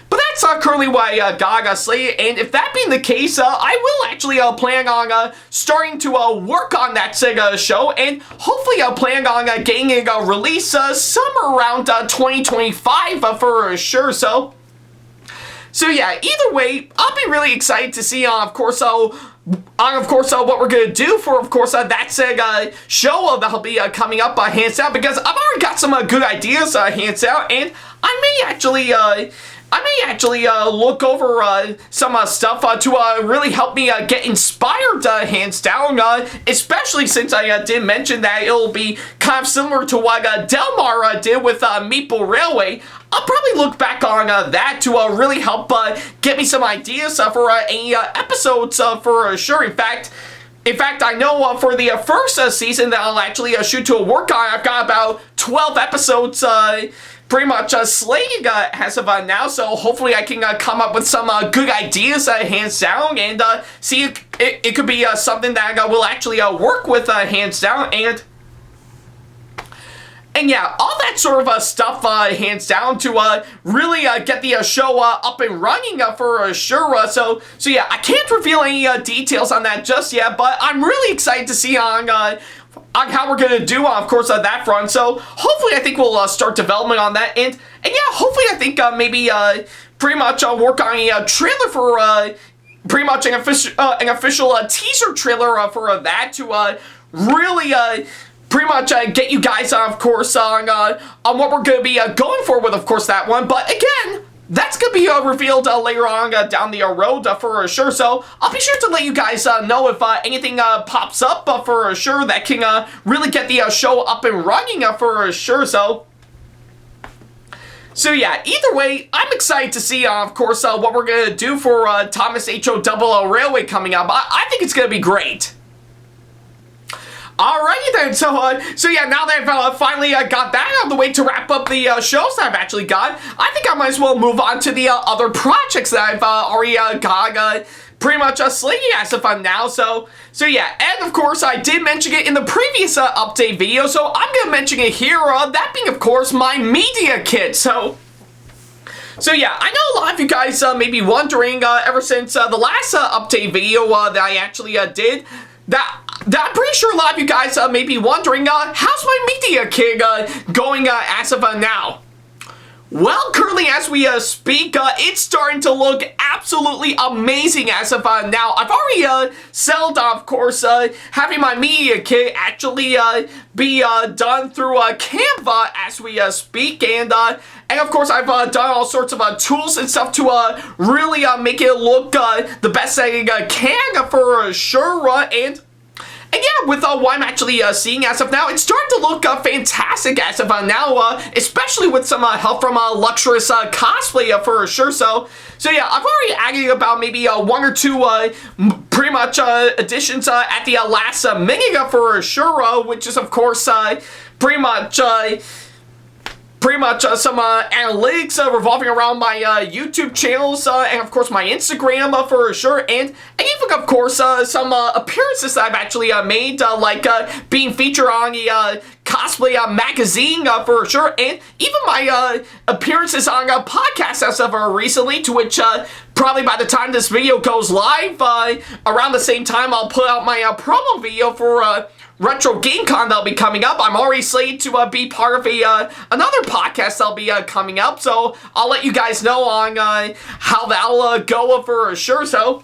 but that's currently what I got slated, and if that being the case, I will actually plan on starting to work on that Sega show, and hopefully plan on getting it released somewhere around 2025 for sure. So yeah, either way, I'll be really excited to see of course what we're gonna do for, of course, that Sega show that'll be coming up hands down, because I've already got some good ideas hands down, and I may actually I may actually look over some stuff to really help me get inspired, hands down, especially since I did mention that it'll be kind of similar to what Delmar did with Meeple Railway. I'll probably look back on that to really help get me some ideas for any episodes for sure. In fact, I know for the first season that I'll actually shoot to a work on, I've got about 12 episodes pretty much slated as of now, so hopefully I can come up with some good ideas, hands down, and see if it could be something that will actually work with, hands down, and yeah, all that sort of stuff, hands down, to really get the show up and running for sure. So yeah, I can't reveal any details on that just yet, but I'm really excited to see on how we're gonna do, of course, that front. So hopefully, I think we'll start development on that, and yeah, hopefully, I think maybe pretty much work on a trailer for pretty much an official teaser trailer for that to really. Pretty much get you guys, of course, on what we're going to be going for with, of course, that one. But again, that's going to be revealed later on down the road for sure. So I'll be sure to let you guys know if anything pops up for sure that can really get the show up and running for sure. So yeah, either way, I'm excited to see, of course, what we're going to do for Thomas H.O. Railway coming up. I think it's going to be great. Alrighty then, so yeah, now that I've finally got that out of the way to wrap up the shows that I've actually got, I think I might as well move on to the other projects that I've already got pretty much slated as of now. So yeah, and of course I did mention it in the previous update video, so I'm gonna mention it here. That being, of course, my media kit. So yeah, I know a lot of you guys may be wondering ever since the last update video that I actually did. That I'm pretty sure a lot of you guys may be wondering, how's my media kit going as of now? Well, currently as we speak, it's starting to look absolutely amazing as of now. I've already settled, of course, having my media kit actually be done through Canva as we speak, and of course I've done all sorts of tools and stuff to really make it look the best that it can for sure, and yeah, with what I'm actually seeing as of now, it's starting to look fantastic as of now, especially with some help from Luxurious Cosplayer for sure. So yeah, I've already added about maybe one or two pretty much additions at the last minute for sure, which is of course pretty much some analytics revolving around my YouTube channels and of course my Instagram for sure, and even of course some appearances that I've actually made, like being featured on the Cosplay magazine for sure, and even my appearances on podcasts as of recently, to which probably by the time this video goes live, around the same time I'll put out my promo video for RetroGameCon that'll be coming up. I'm already slated to be part of another podcast that'll be coming up, so I'll let you guys know on how that'll go for sure. So,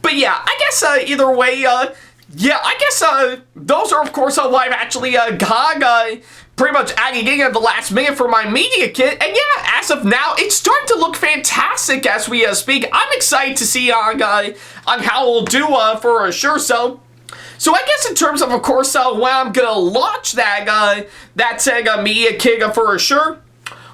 but yeah, I guess either way, yeah, I guess those are of course what I've actually got pretty much adding in at the last minute for my media kit, and yeah, as of now, it's starting to look fantastic as we speak. I'm excited to see on how it'll do for sure. So I guess in terms of course, when I'm gonna launch that media kit for sure.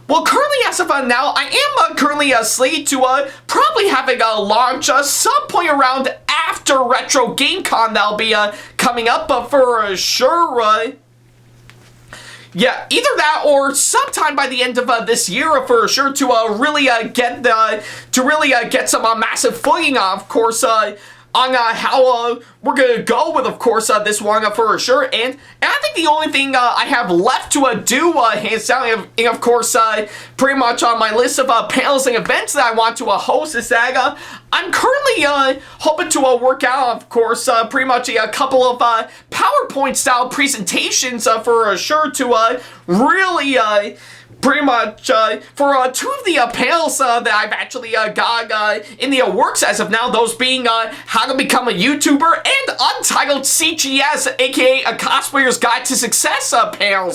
Well, currently as of now, I am currently slated to probably having a launch some point around after RetroGameCon that'll be coming up for sure. Yeah, either that or sometime by the end of this year for sure to really get some massive footing, of course, on how we're gonna go with, of course, this one for sure. And I think the only thing I have left to do, hands down, and of course, pretty much on my list of panels and events that I want to host, is that I'm currently hoping to work out, of course, pretty much a couple of PowerPoint style presentations for sure to really pretty much for two of the panels that I've actually got in the works as of now, those being how to become a YouTuber and Untitled CGS, aka a Cosplayer's Guide to Success panel.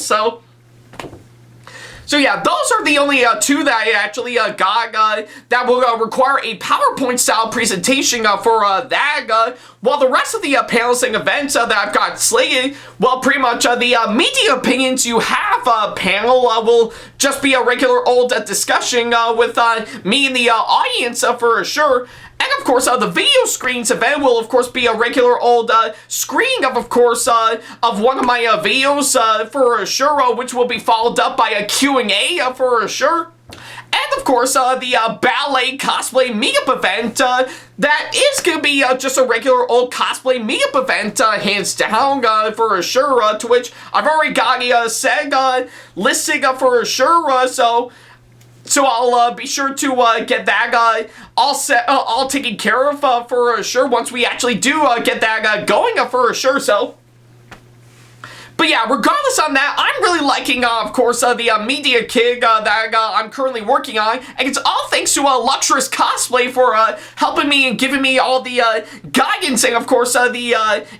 So yeah, those are the only two that I actually got that will require a PowerPoint style presentation for that. While the rest of the panels and events that I've got slated, well, pretty much the media opinions you have panel will just be a regular old discussion with me and the audience for sure. And of course, the video screens event will of course be a regular old screening of course, of one of my videos for sure, which will be followed up by a Q&A for sure. And of course, the ballet cosplay meetup event, that is going to be just a regular old cosplay meetup event, hands down, for sure, to which I've already got a set listing for sure, so I'll be sure to get that all set, all taken care of for sure once we actually do get that going for sure, so. But yeah, regardless on that, I'm really liking, of course, the media gig that I'm currently working on, and it's all thanks to Luxurious Cosplay for helping me and giving me all the guidance and, of course, the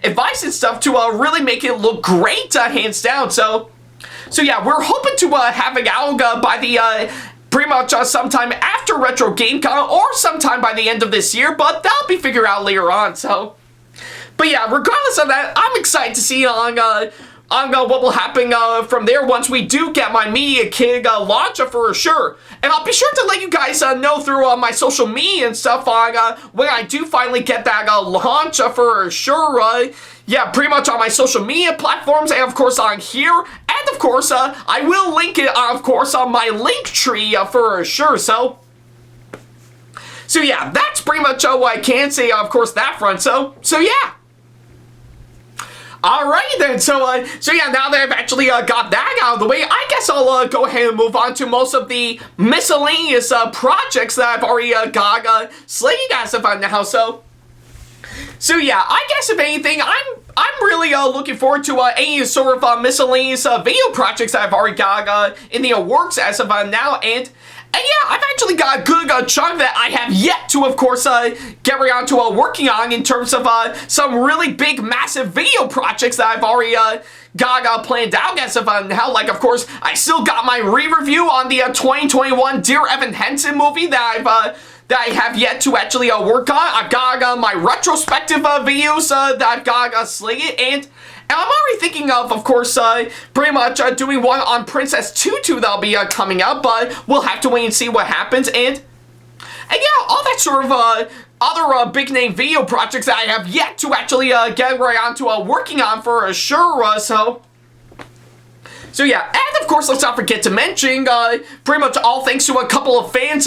advice and stuff to really make it look great, hands down, so yeah, we're hoping to have it out by the pretty much sometime after RetroGameCon or sometime by the end of this year, but that'll be figured out later on, so. But yeah, regardless of that, I'm excited to see on what will happen from there once we do get my media gig launch for sure. And I'll be sure to let you guys know through my social media and stuff on when I do finally get that launch for sure. Yeah, pretty much on my social media platforms and of course on here. And of course, I will link it, of course, on my link tree for sure, so yeah, that's pretty much what I can say, of course, that front, so yeah. Alright then, so yeah, now that I've actually got that out of the way, I guess I'll go ahead and move on to most of the miscellaneous projects that I've already got slated as of now, so yeah, I guess if anything, I'm really looking forward to any sort of miscellaneous video projects that I've already got in the works as of now, and yeah, I've actually got a good chunk that I have yet to, of course, get around to working on in terms of some really big, massive video projects that I've already got planned out as of now. Like, of course, I still got my re-review on the 2021 Dear Evan Hansen movie that I have yet to actually work on. I've got my retrospective videos that I've got slated, and I'm already thinking of course, pretty much doing one on Princess Tutu that'll be coming up, but we'll have to wait and see what happens, and yeah, all that sort of other big name video projects that I have yet to actually get right on to working on for sure, so yeah, and of course, let's not forget to mention, pretty much all thanks to a couple of fans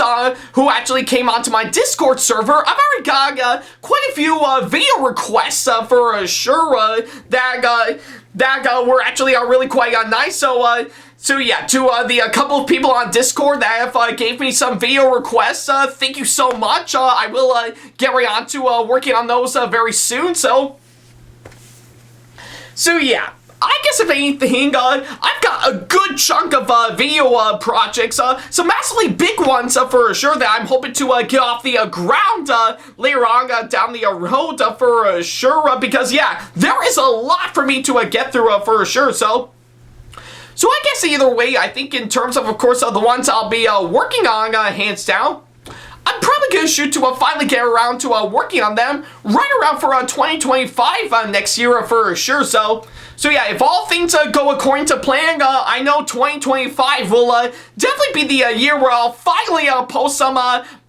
who actually came onto my Discord server. I've already got quite a few video requests for sure that were actually really quite nice. So yeah, to the couple of people on Discord that have gave me some video requests, thank you so much. I will get right on to working on those very soon. So yeah. I guess if anything, I've got a good chunk of video projects, some massively big ones for sure that I'm hoping to get off the ground later on down the road for sure, because yeah, there is a lot for me to get through for sure, so I guess either way, I think in terms of course, the ones I'll be working on, hands down, I'm probably going to shoot to finally get around to working on them right around for 2025 next year for sure, so yeah, if all things go according to plan, I know 2025 will definitely be the year where I'll finally post some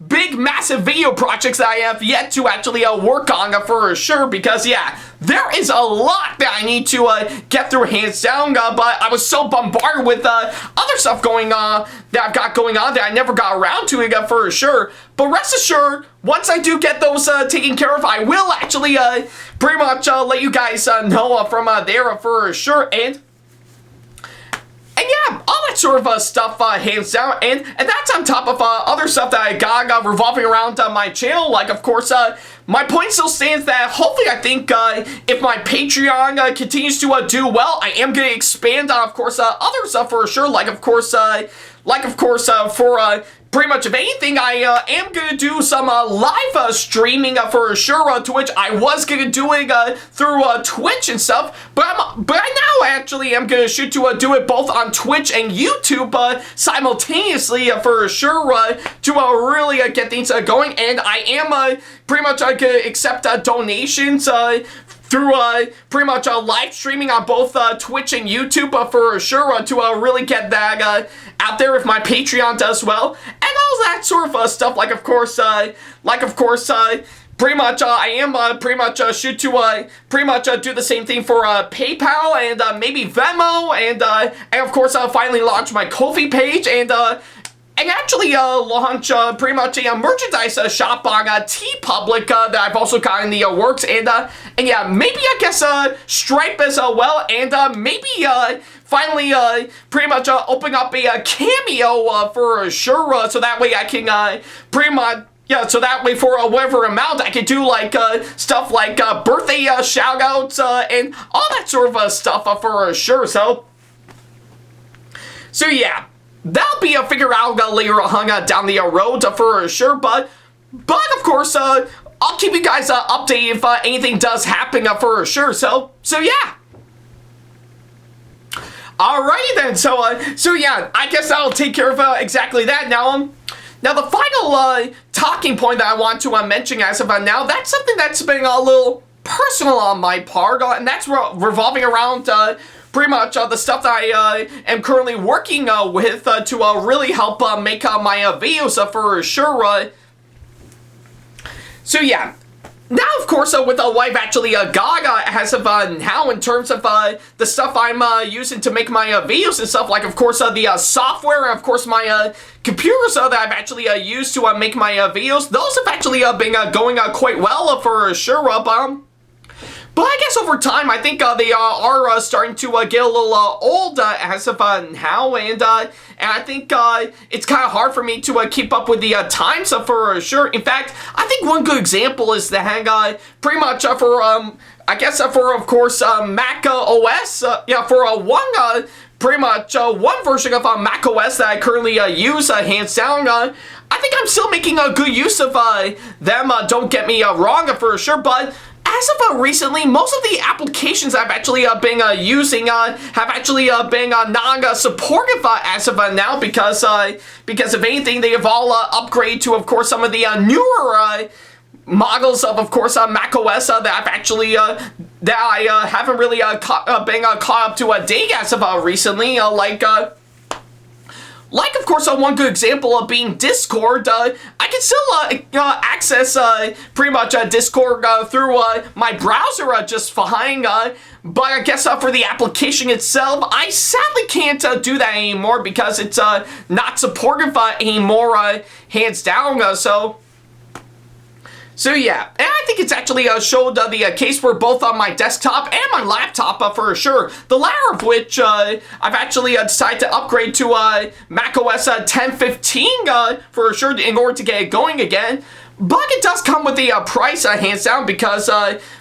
big, massive video projects that I have yet to actually work on for sure, because yeah, there is a lot that I need to get through hands down, but I was so bombarded with other stuff going on that I've got going on that I never got around to it for sure. But rest assured, once I do get those taken care of, I will actually pretty much let you guys know from there for sure. And yeah, all that sort of stuff hands down, and that's on top of other stuff that I got revolving around my channel. Like, of course, my point still stands that hopefully, I think if my Patreon continues to do well, I am going to expand on, of course, other stuff for sure. Like, of course, for pretty much if anything, I am gonna do some live streaming for sure to which I was gonna doing through Twitch and stuff, but I now actually am gonna shoot to do it both on Twitch and YouTube simultaneously for sure to really get things going, and I am pretty much gonna accept donations through pretty much live streaming on both Twitch and YouTube for sure to really get that out there if my Patreon does well, and all that sort of stuff. Like of course, pretty much I am pretty much shoot to pretty much do the same thing for PayPal and maybe Venmo, and of course finally launch my Ko-fi page and actually launch pretty much a merchandise shop on TeePublic that I've also got in the works, and yeah, maybe I guess Stripe as well, and maybe finally pretty much open up a Cameo for sure, so that way I can pretty much, yeah, so that way for whatever amount I could do like stuff like birthday shoutouts and all that sort of stuff for sure. So yeah, that'll be figure out later on down the road for sure. But of course, I'll keep you guys updated if anything does happen for sure. So yeah. Alrighty then. So yeah, I guess I'll take care of exactly that now. Now the final talking point that I want to mention as of now, that's something that's been a little personal on my part, and that's revolving around pretty much the stuff that I am currently working with to really help make my videos for sure. So yeah, now of course with what I've actually got as of now in terms of the stuff I'm using to make my videos and stuff, like of course the software and of course my computers that I've actually used to make my videos, those have actually been going quite well for sure. But I guess over time, I think they are starting to get a little old as of now, and I think it's kind of hard for me to keep up with the times for sure. In fact, I think one good example is that pretty much for I guess for of course Mac OS, yeah, for one pretty much one version of Mac OS that I currently use, hands down. I think I'm still making a good use of them. Don't get me wrong for sure, but as of recently, most of the applications I've actually been using have actually been non-supportive as of now, because if anything, they have all upgraded to, of course, some of the newer models of course, Mac OS that I've actually that I haven't really been caught up to date as of recently, like, of course, one good example of being Discord. I can still access pretty much Discord through my browser just fine, but I guess for the application itself, I sadly can't do that anymore because it's not supportive anymore, hands down, So yeah, and I think it's actually showed the case for both on my desktop and my laptop for sure. The latter of which I've actually decided to upgrade to Mac OS 10.15 for sure in order to get it going again. But it does come with the price, hands down, because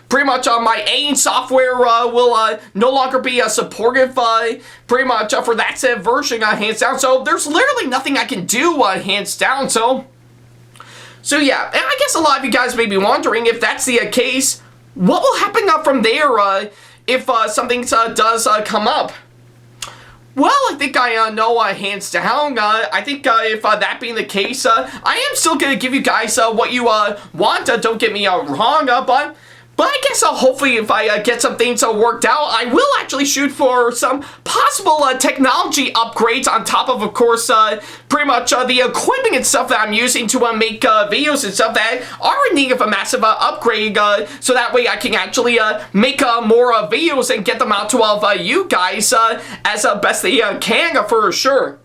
pretty much my AIM software will no longer be supportive pretty much for that said version, hands down. So there's literally nothing I can do, hands down. So yeah, and I guess a lot of you guys may be wondering, if that's the case, what will happen from there if something does come up? Well, I think I know hands down. I think if that being the case, I am still going to give you guys what you want. Don't get me wrong, but I guess hopefully if I get some things worked out, I will actually shoot for some possible technology upgrades on top of course, pretty much the equipment and stuff that I'm using to make videos and stuff that are in need of a massive upgrade, so that way I can actually make more videos and get them out to all of you guys as best they can for sure.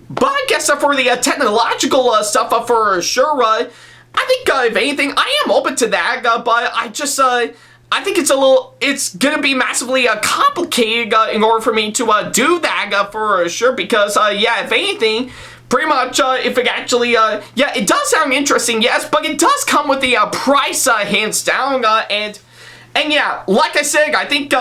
But I guess for the technological stuff for sure, I think, if anything, I am open to that, but I just, I think it's gonna be massively complicated in order for me to do that for sure, because, yeah, if anything, pretty much, if it actually, yeah, it does sound interesting, yes, but it does come with the price, hands down, and yeah, like I said, I think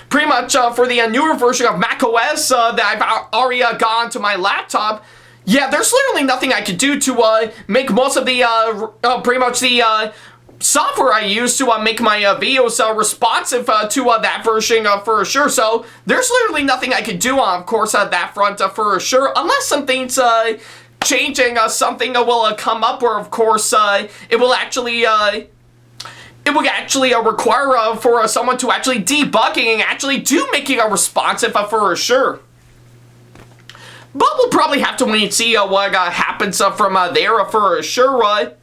pretty much for the newer version of Mac OS that I've already got onto my laptop, yeah, there's literally nothing I could do to make most of the pretty much the software I use to make my videos responsive to that version for sure. So there's literally nothing I could do on, of course, that front for sure, unless something's changing. Something will come up where, of course, it will actually require for someone to actually debugging and actually do making a responsive for sure. But we'll probably have to wait and see what happens from there for sure.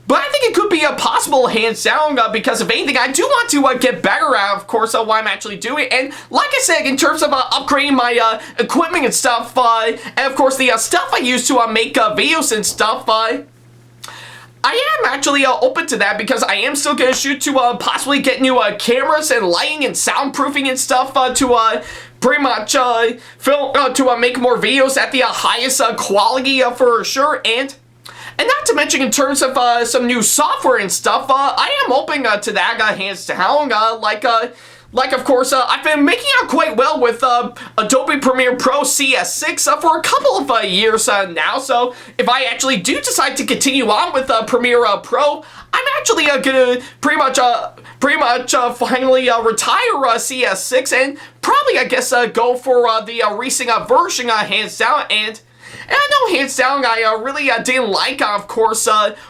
But I think it could be possible, hands down, because if anything, I do want to get better at, of course, what I'm actually doing. And like I said, in terms of upgrading my equipment and stuff, and of course the stuff I use to make videos and stuff, I am actually open to that, because I am still going to shoot to possibly get new cameras and lighting and soundproofing and stuff to pretty much film to make more videos at the highest quality for sure. And not to mention, in terms of some new software and stuff, I am open to that, hands down. Like, of course, I've been making out quite well with Adobe Premiere Pro CS6 for a couple of years now. So if I actually do decide to continue on with Premiere Pro, I'm actually gonna pretty much finally retire CS6 and probably, I guess, go for the recent version, hands down. And I know, hands down, I really didn't like, of course,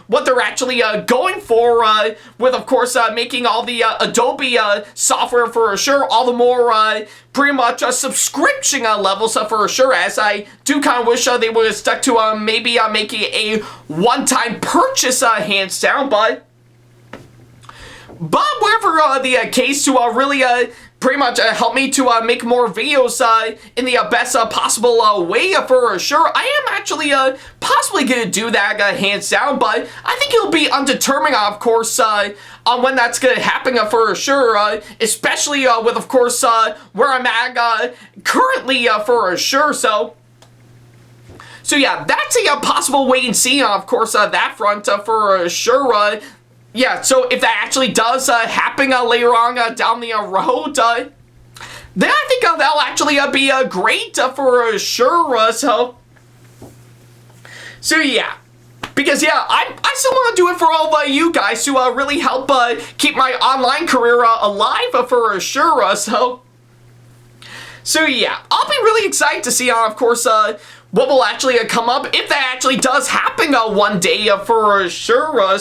what they're actually going for with, of course, making all the Adobe software for sure, all the more pretty much subscription levels for sure, as I do kind of wish they would have stuck to maybe making a one-time purchase, hands down. But whatever the case, to really pretty much help me to make more videos in the best possible way for sure. I am actually possibly going to do that, hands down, but I think it'll be undetermined, of course, on when that's going to happen for sure, especially with, of course, where I'm at currently for sure. So yeah, that's a possible wait and see, of course, that front for sure. Yeah, so if that actually does happen later on down the road, then I think that'll actually be great for sure. So yeah, because yeah, I still want to do it for all of you guys to really help keep my online career alive for sure. So yeah, I'll be really excited to see, of course, what will actually come up if that actually does happen one day for sure.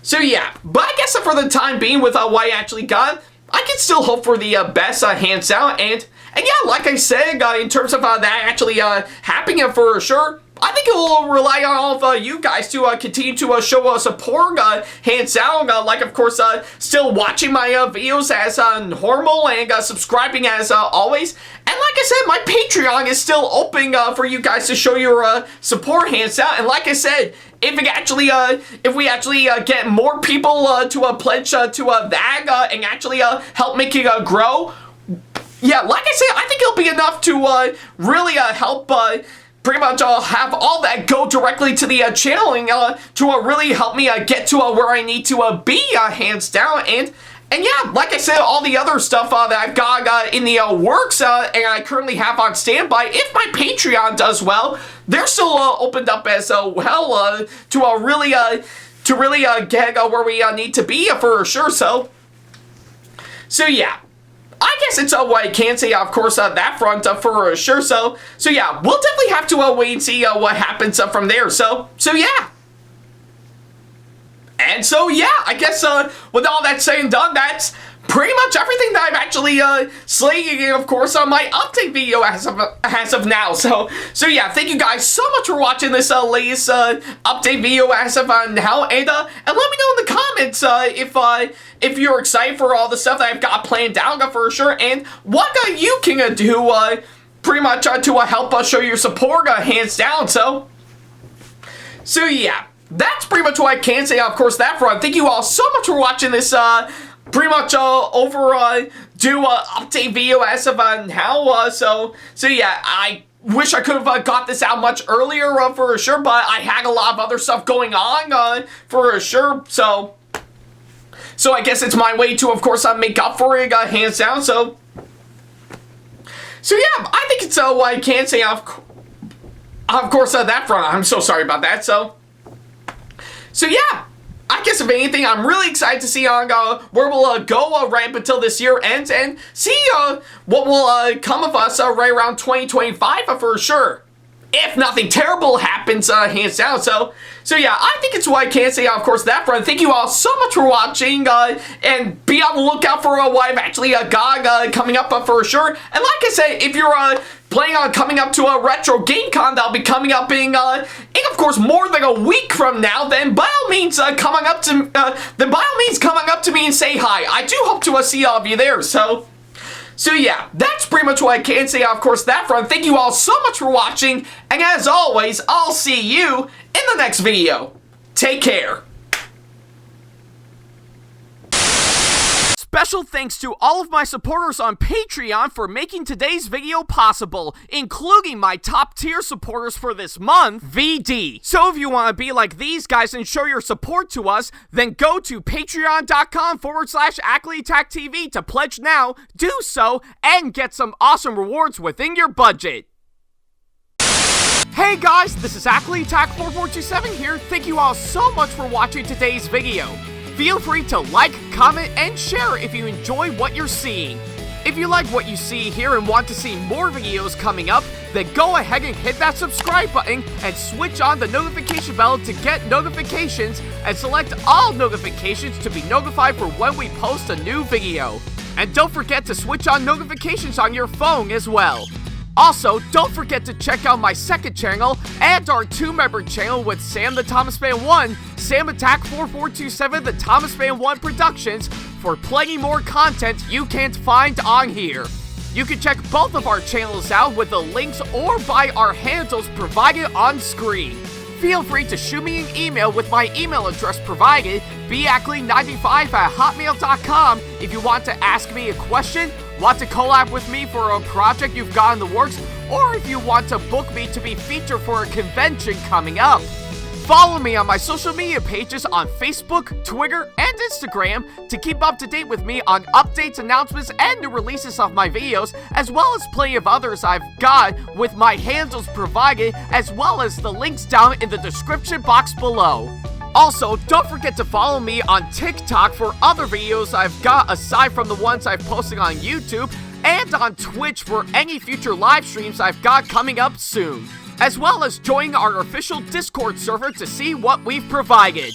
So yeah, but I guess for the time being, with what I actually got, I can still hope for the best, hands down. And yeah, like I said, in terms of that actually happening for sure, I think it will rely on all of you guys to continue to show support, hands down. Like, of course, still watching my videos as normal and subscribing as always. And like I said, my Patreon is still open for you guys to show your support, hands down. And like I said, if we actually get more people to pledge to that and actually help make it grow, yeah, like I said, I think it'll be enough to really help pretty much have all that go directly to the channeling to really help me get to where I need to be, hands down. And yeah, like I said, all the other stuff that I've got in the works and I currently have on standby, if my Patreon does well, they're still opened up as well to really get where we need to be for sure. So yeah, I guess it's what I can say, of course, that front for sure. So yeah, we'll definitely have to wait and see what happens from there. So yeah. And so yeah, I guess with all that said and done, that's pretty much everything that I've actually slated, of course, on my update video as of now. So yeah, thank you guys so much for watching this latest update video as of now, and let me know in the comments if you're excited for all the stuff that I've got planned down for sure, and what you can do pretty much to help us show your support, hands down. So yeah. That's pretty much what I can say, of course, that front. Thank you all so much for watching this, pretty much overdue update video as of now. So yeah, I wish I could have got this out much earlier for sure, but I had a lot of other stuff going on for sure. So I guess it's my way to, of course, make up for it, hands down. So yeah, I think it's what I can say, of course. of course, that front, I'm so sorry about that. So yeah, I guess if anything, I'm really excited to see where we'll go right up until this year ends and see what will come of us right around 2025 for sure. If nothing terrible happens, hands down. So yeah, I think it's what I can say, of course, that front. Thank you all so much for watching, and be on the lookout for what I've actually got coming up for sure. And like I said, if you're planning on coming up to a RetroGameCon that'll be coming up in of course, more than a week from now, then by all means, come up to me and say hi. I do hope to see all of you there. So yeah, that's pretty much what I can say, of course, that front. Thank you all so much for watching, and as always, I'll see you in the next video. Take care. Special thanks to all of my supporters on Patreon for making today's video possible, including my top tier supporters for this month, VD. So if you want to be like these guys and show your support to us, then go to patreon.com/AckleyTackTV to pledge now, do so, and get some awesome rewards within your budget. Hey guys, this is AckleyTack4427 here. Thank you all so much for watching today's video. Feel free to like, comment, and share if you enjoy what you're seeing. If you like what you see here and want to see more videos coming up, then go ahead and hit that subscribe button and switch on the notification bell to get notifications, and select all notifications to be notified for when we post a new video. And don't forget to switch on notifications on your phone as well. Also, don't forget to check out my second channel and our 2-member channel with SamTheThomasFan1, SamAttack4427TheThomasFan1 Productions for plenty more content you can't find on here. You can check both of our channels out with the links or by our handles provided on screen. Feel free to shoot me an email with my email address provided, backley95@hotmail.com, if you want to ask me a question, want to collab with me for a project you've got in the works, or if you want to book me to be featured for a convention coming up. Follow me on my social media pages on Facebook, Twitter, and Instagram to keep up to date with me on updates, announcements, and new releases of my videos, as well as plenty of others I've got with my handles provided, as well as the links down in the description box below. Also, don't forget to follow me on TikTok for other videos I've got aside from the ones I've posted on YouTube, and on Twitch for any future live streams I've got coming up soon, as well as join our official Discord server to see what we've provided.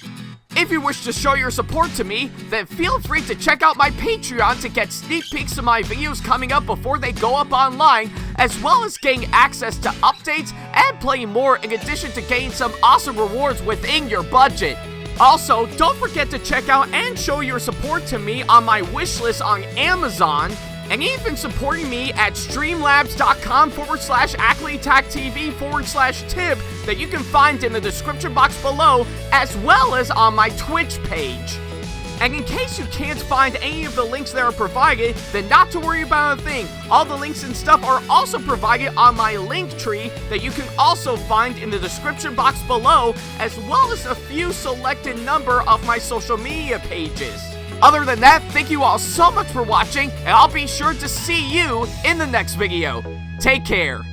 If you wish to show your support to me, then feel free to check out my Patreon to get sneak peeks of my videos coming up before they go up online, as well as getting access to updates and playing more, in addition to getting some awesome rewards within your budget. Also, don't forget to check out and show your support to me on my wishlist on Amazon, and even supporting me at streamlabs.com/AckleyTackTV/tip that you can find in the description box below, as well as on my Twitch page. And in case you can't find any of the links that are provided, then not to worry about a thing. All the links and stuff are also provided on my link tree that you can also find in the description box below, as well as a few selected number of my social media pages. Other than that, thank you all so much for watching, and I'll be sure to see you in the next video. Take care.